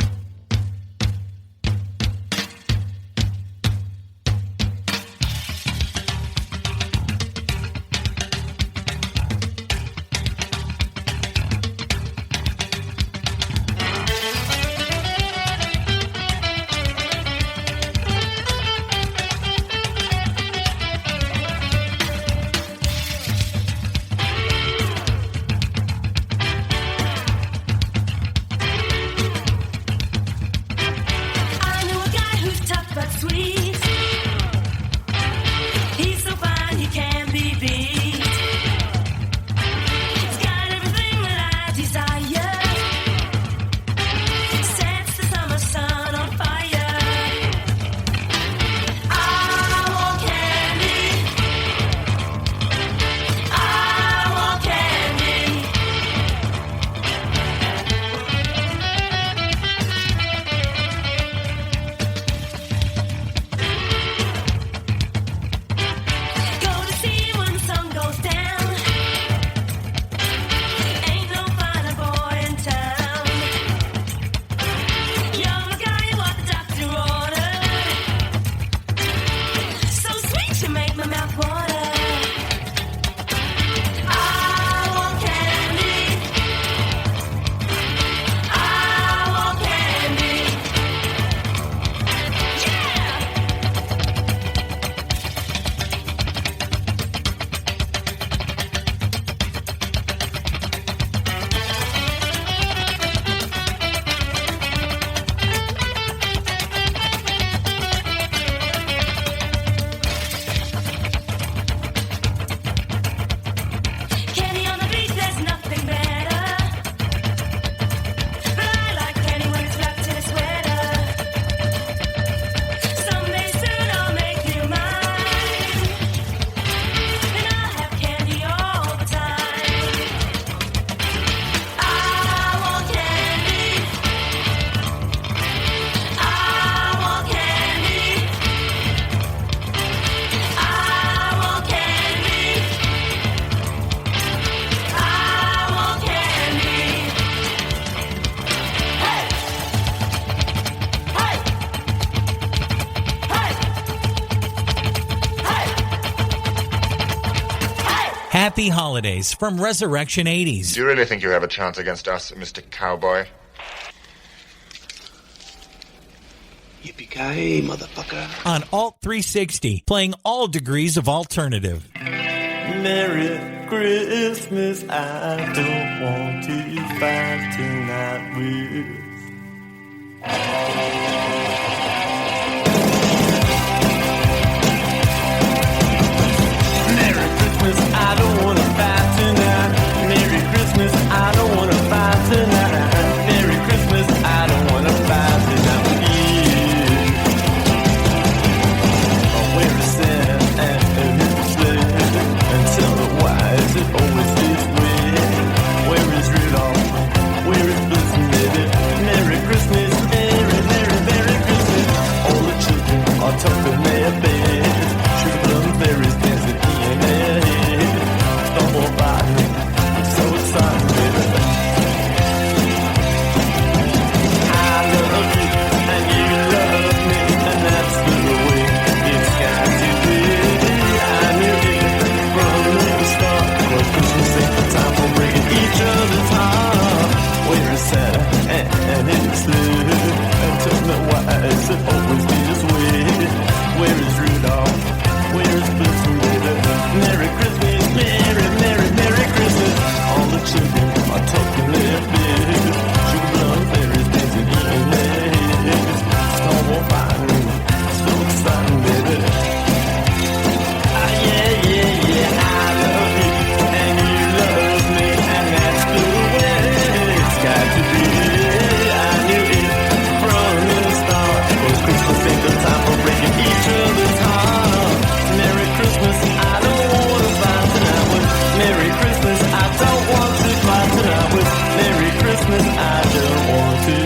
Happy holidays from Resurrection 80s. Do you really think you have a chance against us, Mr. Cowboy? Yippee-ki-yay, motherfucker. On Alt 360, playing all degrees of alternative. Merry Christmas, I don't want to fight tonight with. Merry Christmas, I don't want to fight tonight. Merry Christmas, I don't want to fight tonight. Merry Christmas, I don't want to fight tonight with you. Oh, where is Santa and who's there? And tell me why is it always this way? Where is Rudolph? Where is Blitzen, baby? Merry Christmas, Merry, Merry, Merry Christmas. All the children are tucked in their beds. Sugar plum fairies dancing in their head. Stumble by me, I'm so excited, baby. I love you, and you love me, and that's the way it's got to be. I knew it from the start. But Christmas ain't the time for breaking each other's heart. Where is Santa and his sleigh? And tell me why is it always this way? Where is Rudolph? Where is Blitzen, baby? Merry Christmas, Merry, Merry, Merry Christmas. All the children are talking their beds. Sugar plum fairies dancing in their heads. Stonewall fire, so exciting, baby. Ah, yeah, yeah, yeah, I love you, and you love me, and that's the way it's got to be. I knew it from the start. 'Cause Christmas ain't the time for breaking each other's heart. Merry Christmas, I don't want to fight tonight with. Merry Christmas, I don't want to fight tonight with. Merry Christmas, I don't want to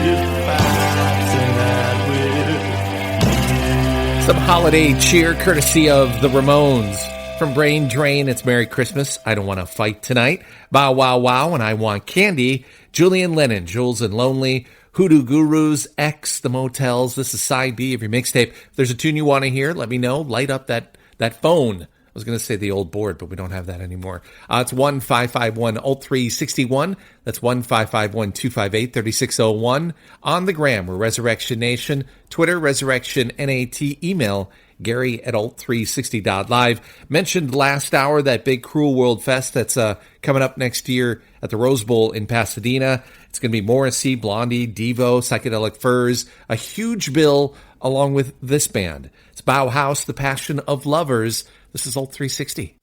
fight tonight with. Some holiday cheer courtesy of the Ramones. From Brain Drain, it's Merry Christmas, I Don't Want to Fight Tonight. Bow Wow Wow, and I Want Candy. Julian Lennon, Jules and Lonely. Hoodoo Gurus, X, The Motels. This is side B of your mixtape. If there's a tune you want to hear, let me know. Light up that phone. I was going to say the old board, but we don't have that anymore. It's 1-551-ALT-361. That's 1-551-258-3601. On the gram, we're Resurrection Nation. Twitter, Resurrection NAT. Email, Gary@alt360.live. Mentioned last hour that big Cruel World Fest that's coming up next year at the Rose Bowl in Pasadena. It's going to be Morrissey, Blondie, Devo, Psychedelic Furs, a huge bill along with this band. It's Bauhaus, The Passion of Lovers. This is Alt 360.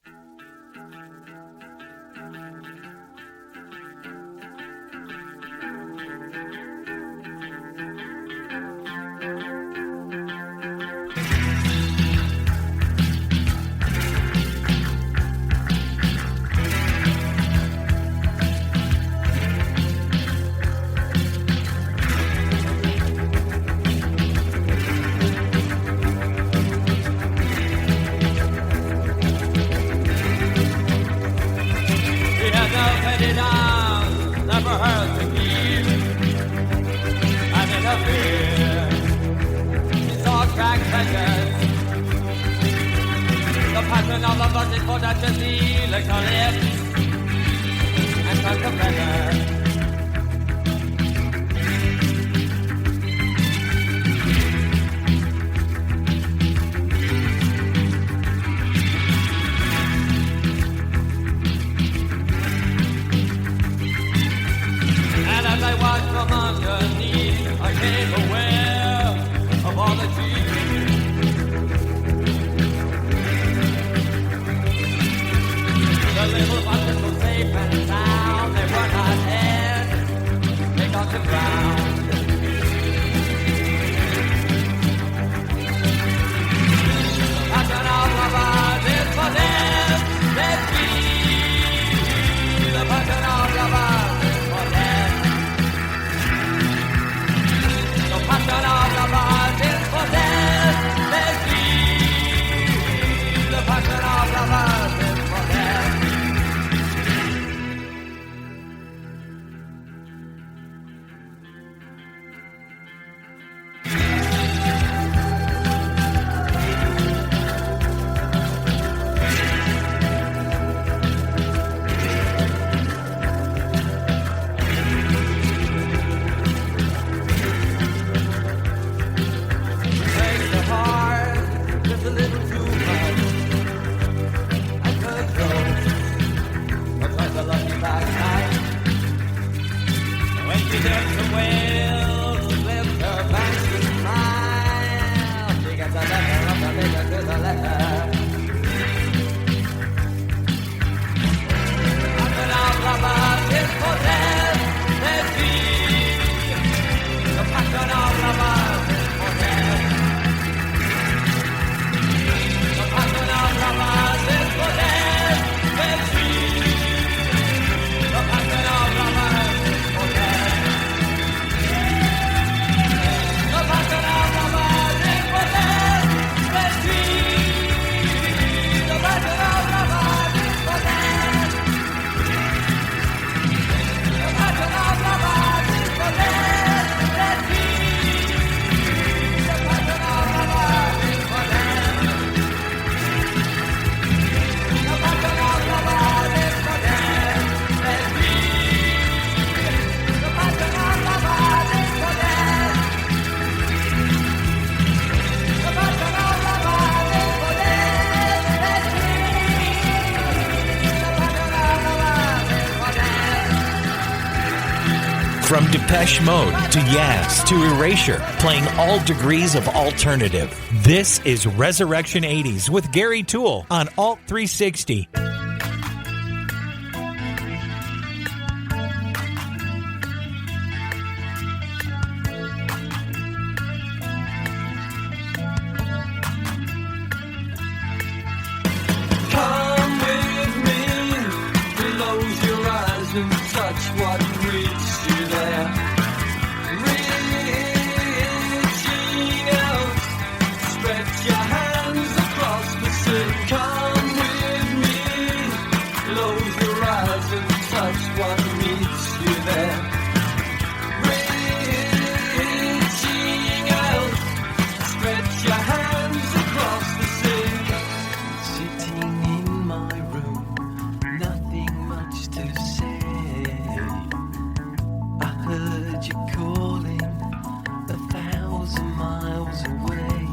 And as I watched from underneath, I came aware of all the dreams. The little buttons were safe and sound, they were not there. From Depeche Mode to Yaz to Erasure, playing all degrees of alternative. This is Resurrection 80s with Gary Toole on Alt 360. Come with me, close your eyes and touch what reaches you there. Reaching out, stretch your hands across the sea. Come with me, close your eyes and touch what meets you there. Reaching out, stretch your hands across the sea. Sitting in my room, nothing much to say. I heard you calling 1,000 miles away.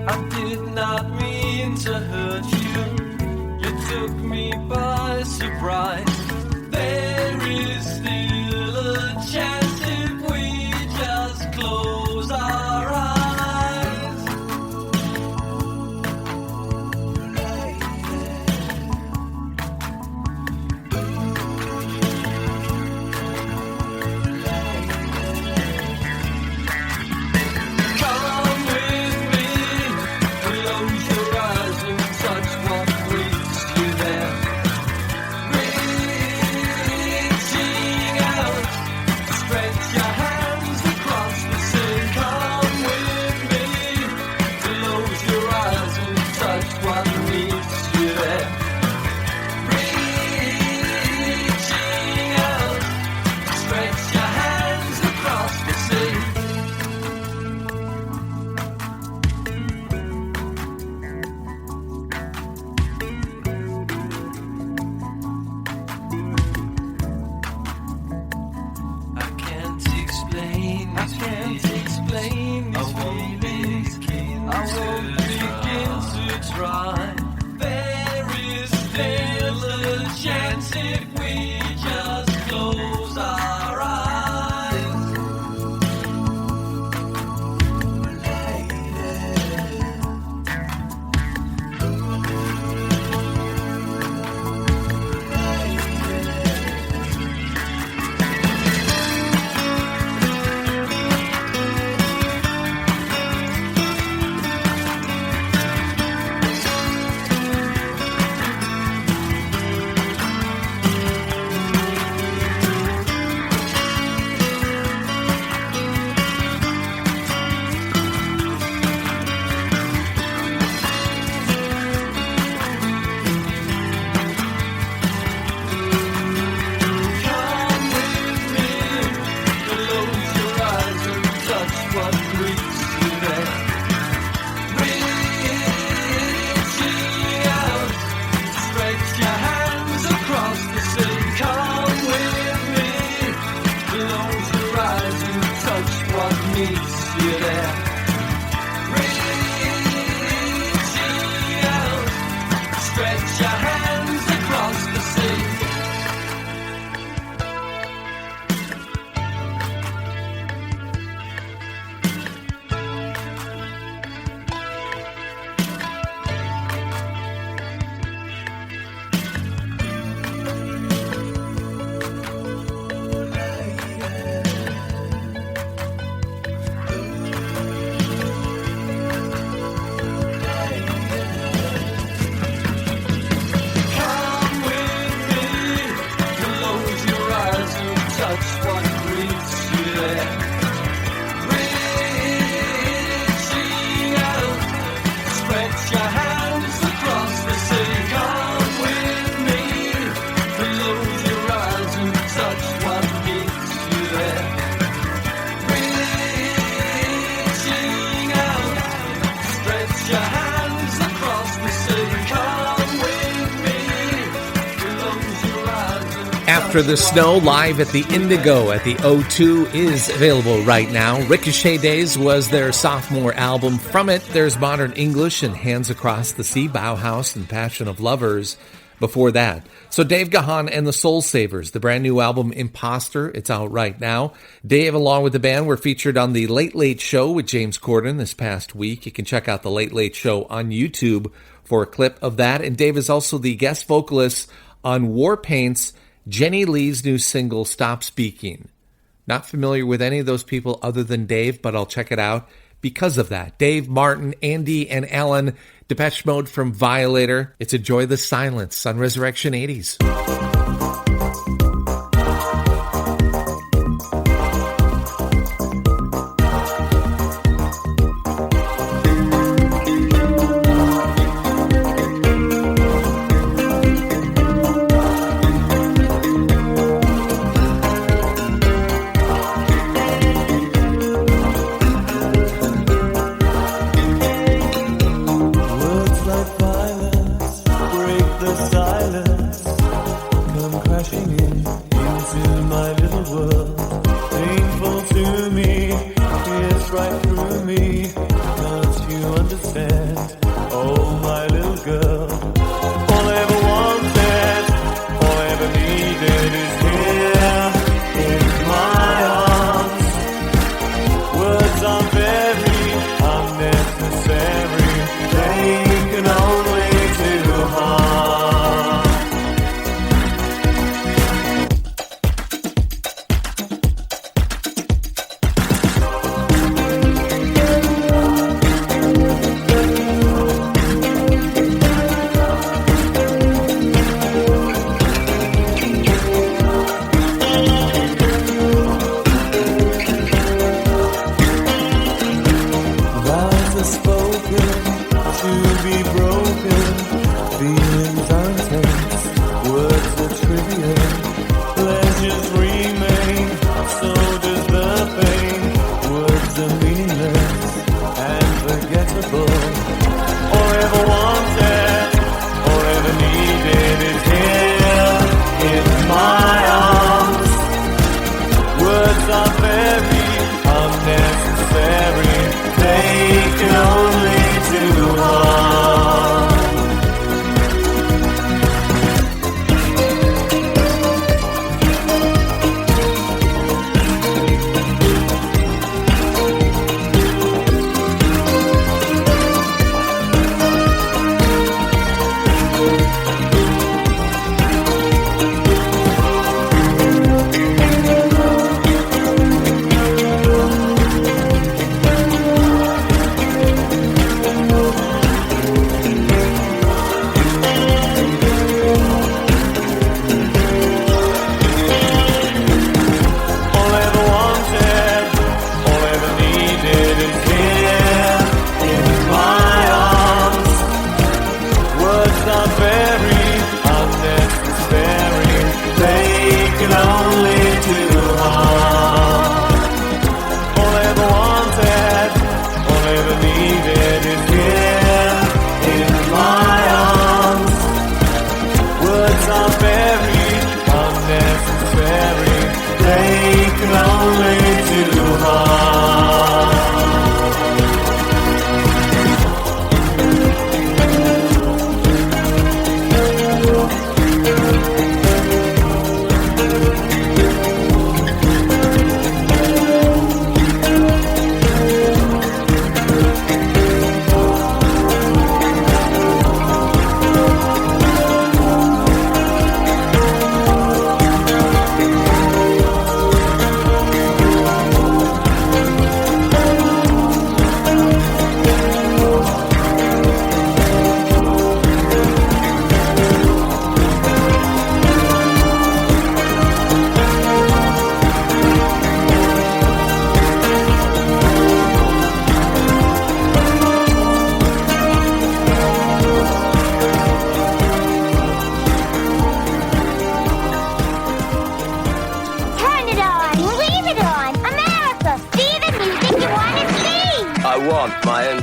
I did not mean to hurt you. You took me by surprise. There is still a chance if we just close our eyes. Come with me, close your eyes and touch what reaches you there. Reaching out, stretch your hands across the sea. Come with me, close your eyes and touch what meets you there. Reaching out, stretch your hands across the sea. I can't explain these feelings. I won't begin to try. There is still a chance if we just close our eyes. Come with me, close your eyes and touch what reaches you there. Reaching out, stretch your hands across the sea. Come with me, close your eyes and touch what meets you there. Reaching out, stretch your hands across the sea. Come with me, close your eyes and touch what reaches you there. Reaching out, stretch your hands across the sea. Come with me, close your eyes and touch what meets you there. Reaching out, stretch your hands across the sea. Come with me, close your eyes and After the Snow live at the Indigo at the O2 is available right now. Ricochet Days was their sophomore album. From it, there's Modern English and Hands Across the Sea, Bauhaus, and Passion of Lovers. before that. So Dave Gahan and the Soul Savers, the brand new album Imposter, it's out right now. Dave, along with the band, were featured on The Late Late Show with James Corden this past week. You can check out The Late Late Show on YouTube for a clip of that. And Dave is also the guest vocalist on Warpaint's Jenny Lee's new single, Stop Speaking. Not familiar with any of those people other than Dave, but I'll check it out because of that. Dave, Martin, Andy, and Alan, Depeche Mode from Violator. It's Enjoy the Silence on Resurrection 80s.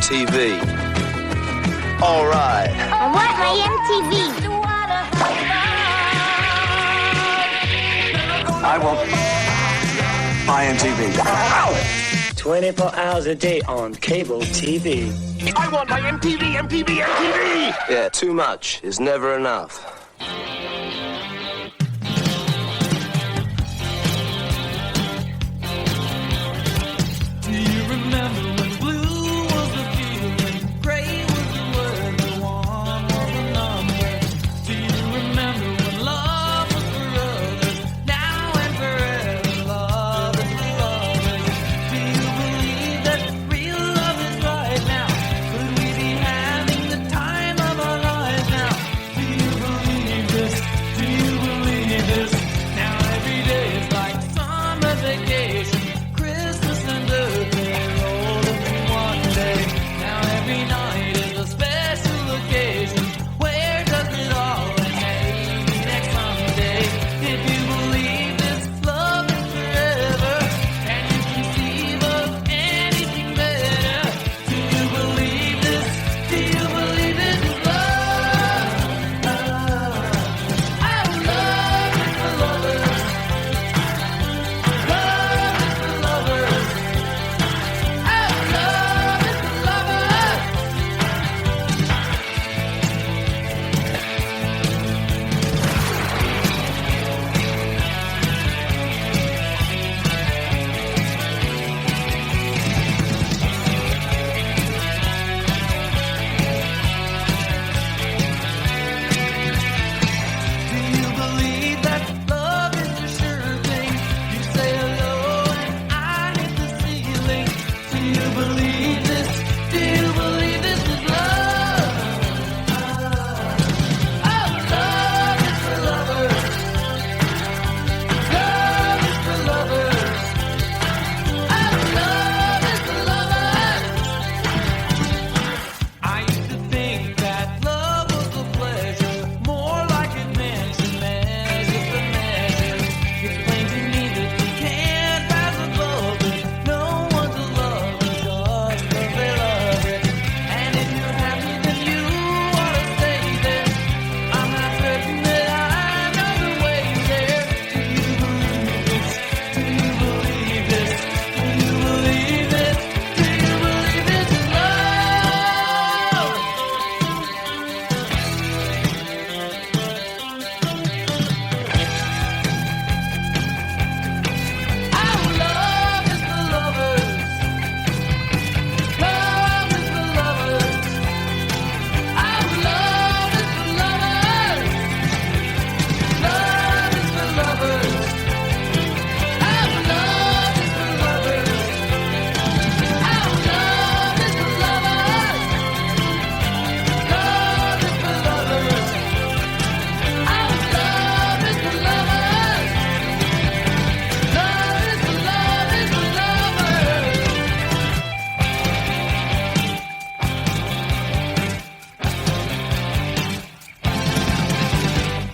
MTV. All right. I want my MTV. I want my MTV. 24 hours a day on cable TV. I want my MTV, MTV, MTV! Yeah, too much is never enough.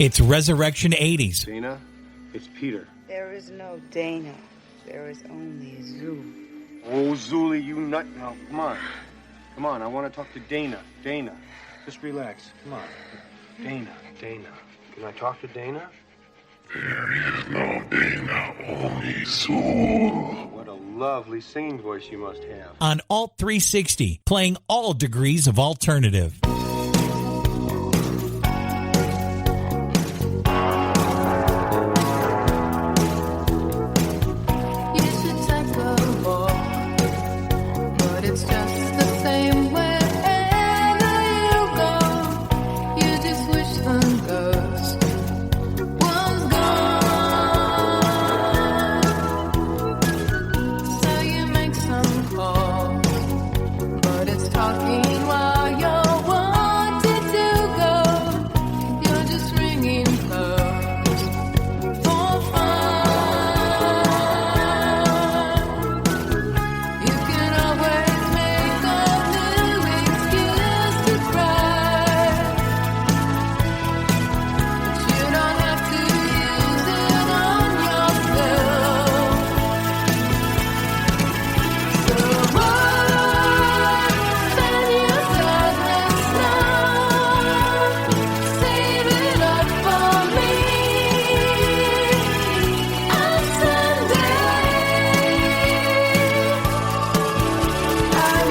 It's Resurrection 80s. Dana, it's Peter. There is no Dana. There is only Zulu. Oh, Zuli, you nut. Now, come on. Come on, I want to talk to Dana. Dana, just relax. Come on. Dana. Can I talk to Dana? There is no Dana, only Zulu. What a lovely singing voice you must have. On Alt 360, playing all degrees of alternative. You should take a walk, but it's just the same wherever you go. You just wish the ghost was gone. So you make some calls, but it's talking while you're wanting to go. You're just ringing close for fun. You can always make a new excuse to cry, but you don't have to use it on yourself. So spend your sadness now, save it up for me. On Sunday, and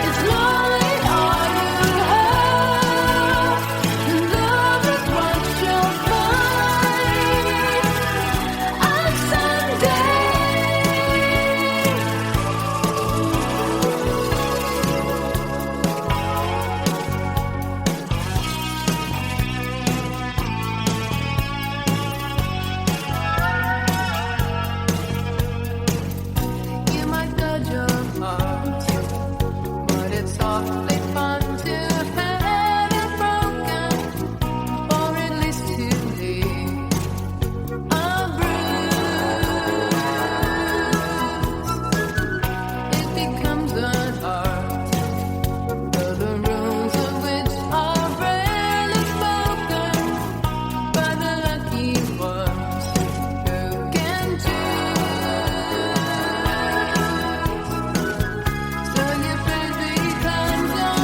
it's lonely all you have, and love is what you'll find on Sunday. You might judge your heart, but it's awfully fun to have it broken, or at least to leave a bruise. It becomes an art, though the rules of which are rarely spoken by the lucky ones who can choose. So your praise becomes your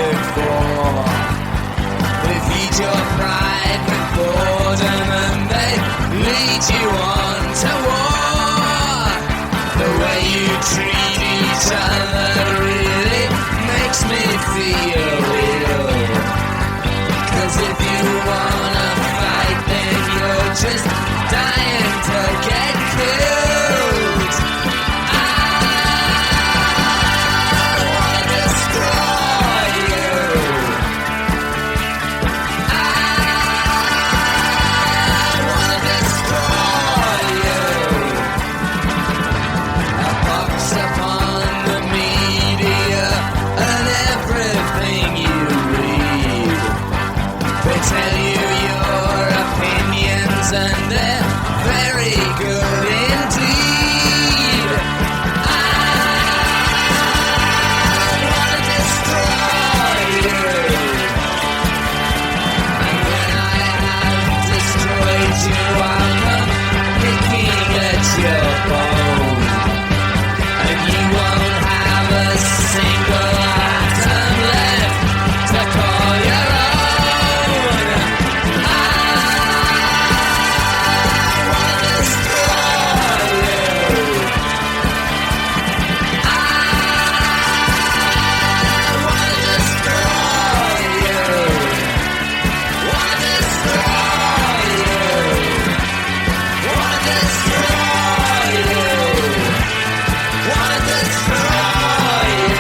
before. They feed your pride with boredom and they lead you on to war. The way you treat each other really makes me feel ill. 'Cause if you wanna fight, then you're just dying to get killed. I wanna destroy you. I wanna destroy you. A box upon the media and everything you read. They tell you your opinions and they're very good indeed. I wanna destroy you. And when I have destroyed you, I'll come picking at your bone. And you won't have a single atom left to call your own. I wanna destroy you. I wanna destroy you. Wanna destroy you. Wanna destroy you. Wanna destroy you.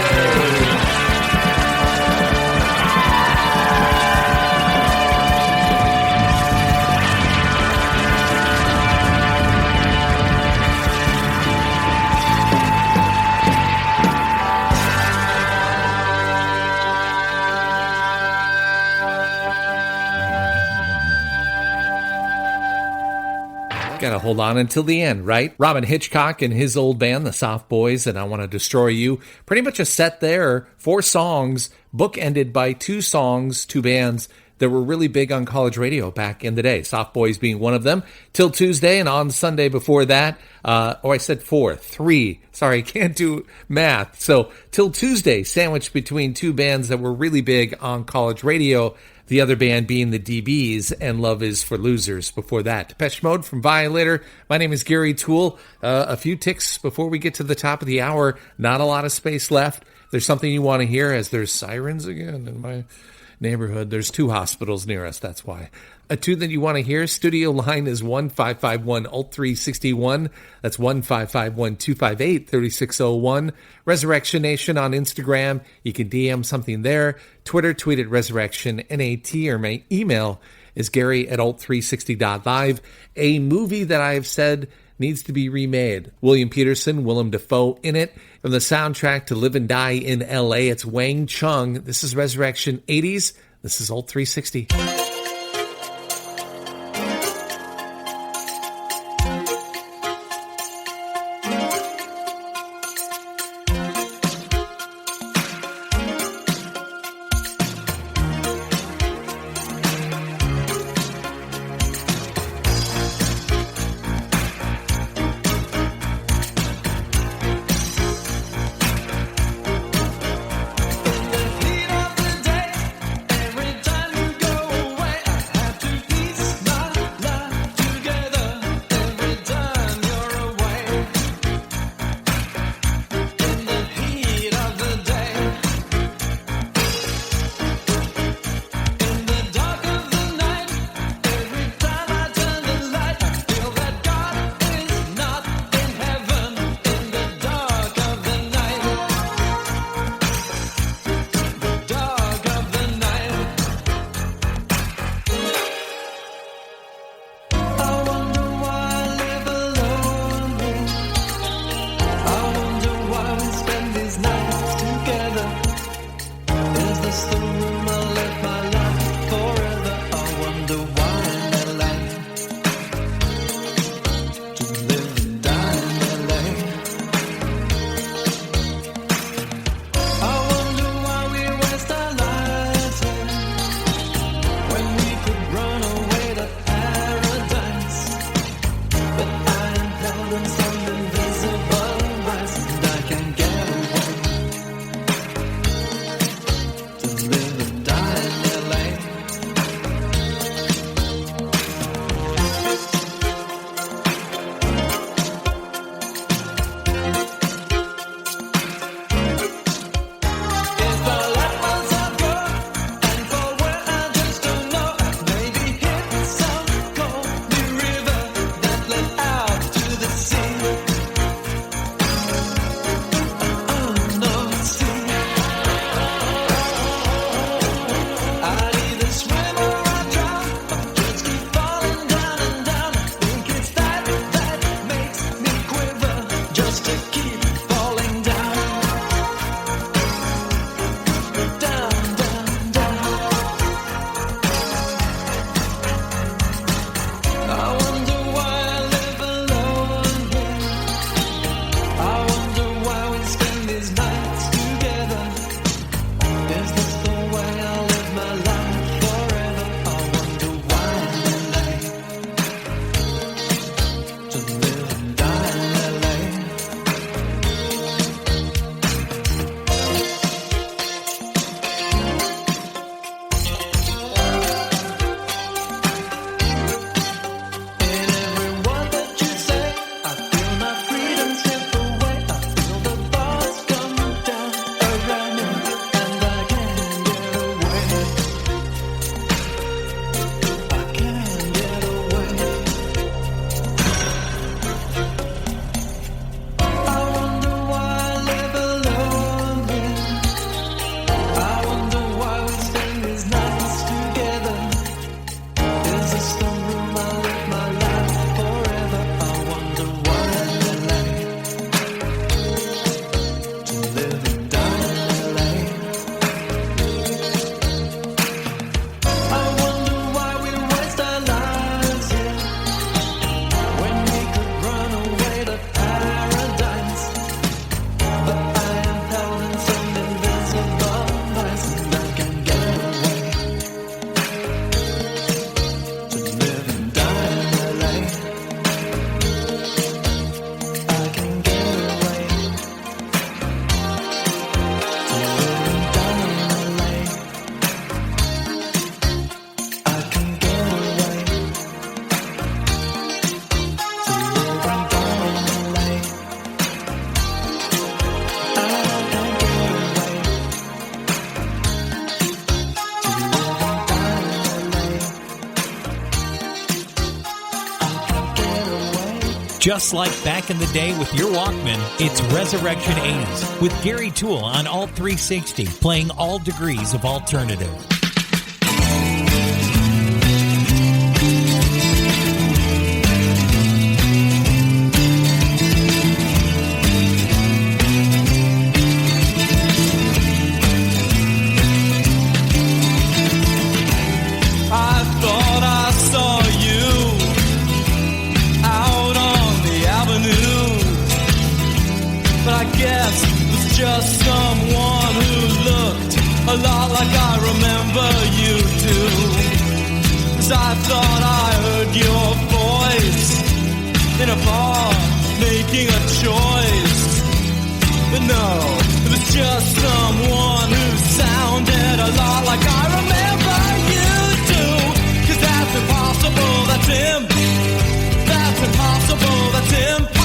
Gotta hold on until the end, right? Robin Hitchcock and his old band, the Soft Boys, and I Want to Destroy You. Pretty much a set there, 4 songs, bookended by 2 songs, 2 bands that were really big on college radio back in the day. Soft Boys being one of them. Till Tuesday, and on Sunday before that, I said 4, 3. Sorry, I can't do math. So, Till Tuesday, sandwiched between 2 bands that were really big on college radio. The other band being the DBs, and Love Is for Losers before that. Depeche Mode from Violator. My name is Gary Toole. A few ticks before we get to the top of the hour. Not a lot of space left. There's something you want to hear as there's sirens again in my neighborhood. There's 2 hospitals near us, that's why. A tune that you want to hear, studio line is 1551-361. That's 1551-258-3601. Resurrection Nation on Instagram. You can DM something there. Twitter, tweet at Resurrection NAT, or my email is Gary@alt360.live. A movie that I have said needs to be remade. William Peterson, Willem Dafoe in it. From the soundtrack to Live and Die in LA, it's Wang Chung. This is Resurrection 80s. This is Alt 360. Every time you go away, to live. Just like back in the day with your Walkman, it's Resurrection 80s with Gary Toole on Alt 360, playing all degrees of alternative. I thought I saw you out on the avenue, but I guess it was just someone who looked a lot like I remember you too. 'Cause I thought I heard your voice in a bar making a choice, but no, it was just someone who sounded a lot like I remember you too. 'Cause that's impossible, that's him. That's impossible, that's impossible.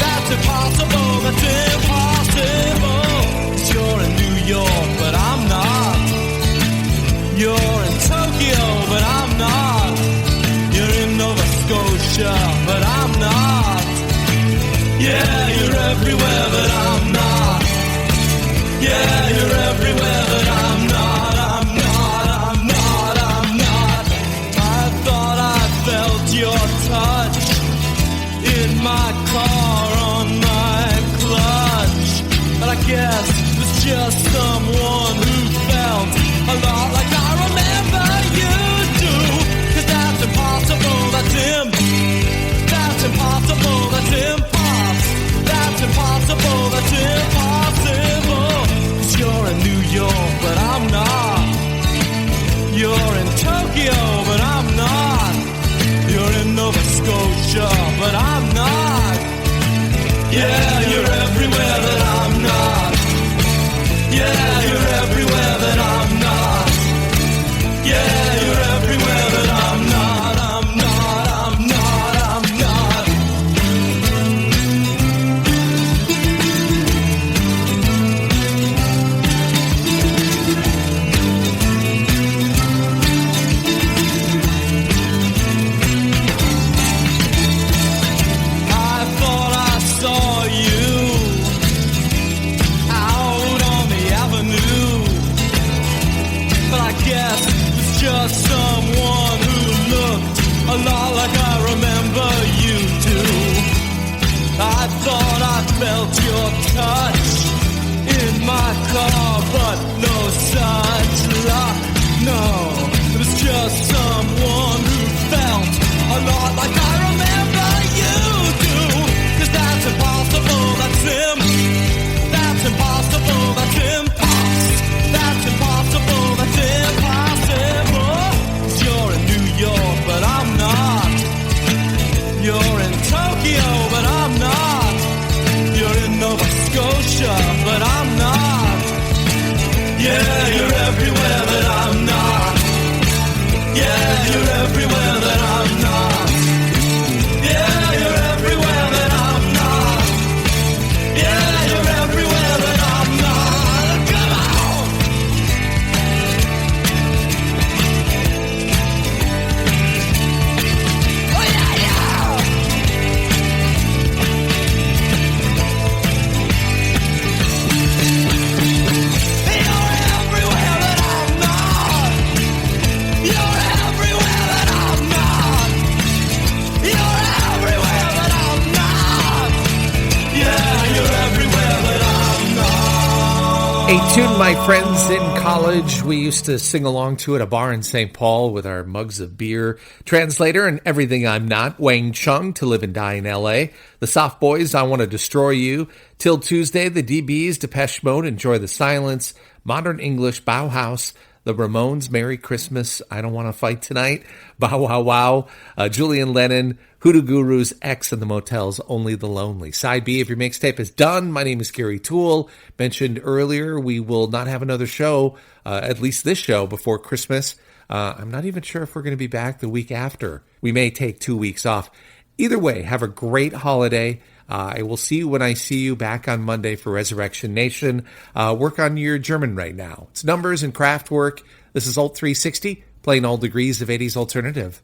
That's impossible, that's impossible. 'Cause you're in New York, but I'm not. You're in Tokyo, but I'm not. You're in Nova Scotia, but I'm not. Yeah, you're everywhere, but I'm not. Yeah, you're everywhere, but I'm not. I'm not, I'm not, I'm not. I thought I felt your touch in my car on my clutch, but I guess it was just someone who felt a lot like I remember you do. 'Cause that's impossible, that's him. That's impossible, that's impossible. That's impossible, that's impossible. 'Cause you're in New York, but I'm not. You're in Tokyo, but I'm not. You're in Nova Scotia, but I'm not. Yeah, you're everywhere, but I'm not. Yeah, you're everywhere, but I'm not. Yeah, you're everywhere, but I'm not. I'm not, I'm not, I'm not. I thought I saw you out on the avenue, but I guess it's just someone who looked a lot like I remember you do. I thought I felt your touch in my car, but no such luck. No, it was just someone who felt a lot like I remember you do. 'Cause that's impossible, that's him. That's impossible, that's impossible. That's impossible, that's impossible. 'Cause you're in New York, but I'm not. You're in Tokyo, but I'm not. You're in Nova Scotia, but I'm not. Yeah, you're everywhere, but I'm not. Yeah, you're everywhere, but I'm not. Yeah, you're everywhere, but I'm not. Yeah, you're everywhere, but I'm not. Come on! Oh yeah, yeah! You're everywhere, but I'm not. You're everywhere, but I'm not. You're everywhere, but I'm not. Yeah, you're everywhere, but I'm not. A tune my friends in college, we used to sing along to at a bar in St. Paul with our mugs of beer. Translator and Everything I'm Not, Wang Chung, To Live and Die in L.A. The Soft Boys, I Want to Destroy You. Till Tuesday, the DBs, Depeche Mode, Enjoy the Silence. Modern English, Bauhaus. The Ramones, Merry Christmas, I Don't Want to Fight Tonight. Bow Wow Wow. Julian Lennon, Hoodoo Gurus, X and the Motels, Only the Lonely. Side B, if your mixtape is done, my name is Gary Toole. Mentioned earlier, we will not have another show, at least this show, before Christmas. I'm not even sure if we're going to be back the week after. We may take 2 weeks off. Either way, have a great holiday. I will see you when I see you back on Monday for Resurrection Nation. Work on your German right now. It's numbers and craft work. This is Alt 360, playing all degrees of 80s alternative.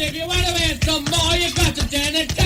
If you want to have some more, you got to turn it down.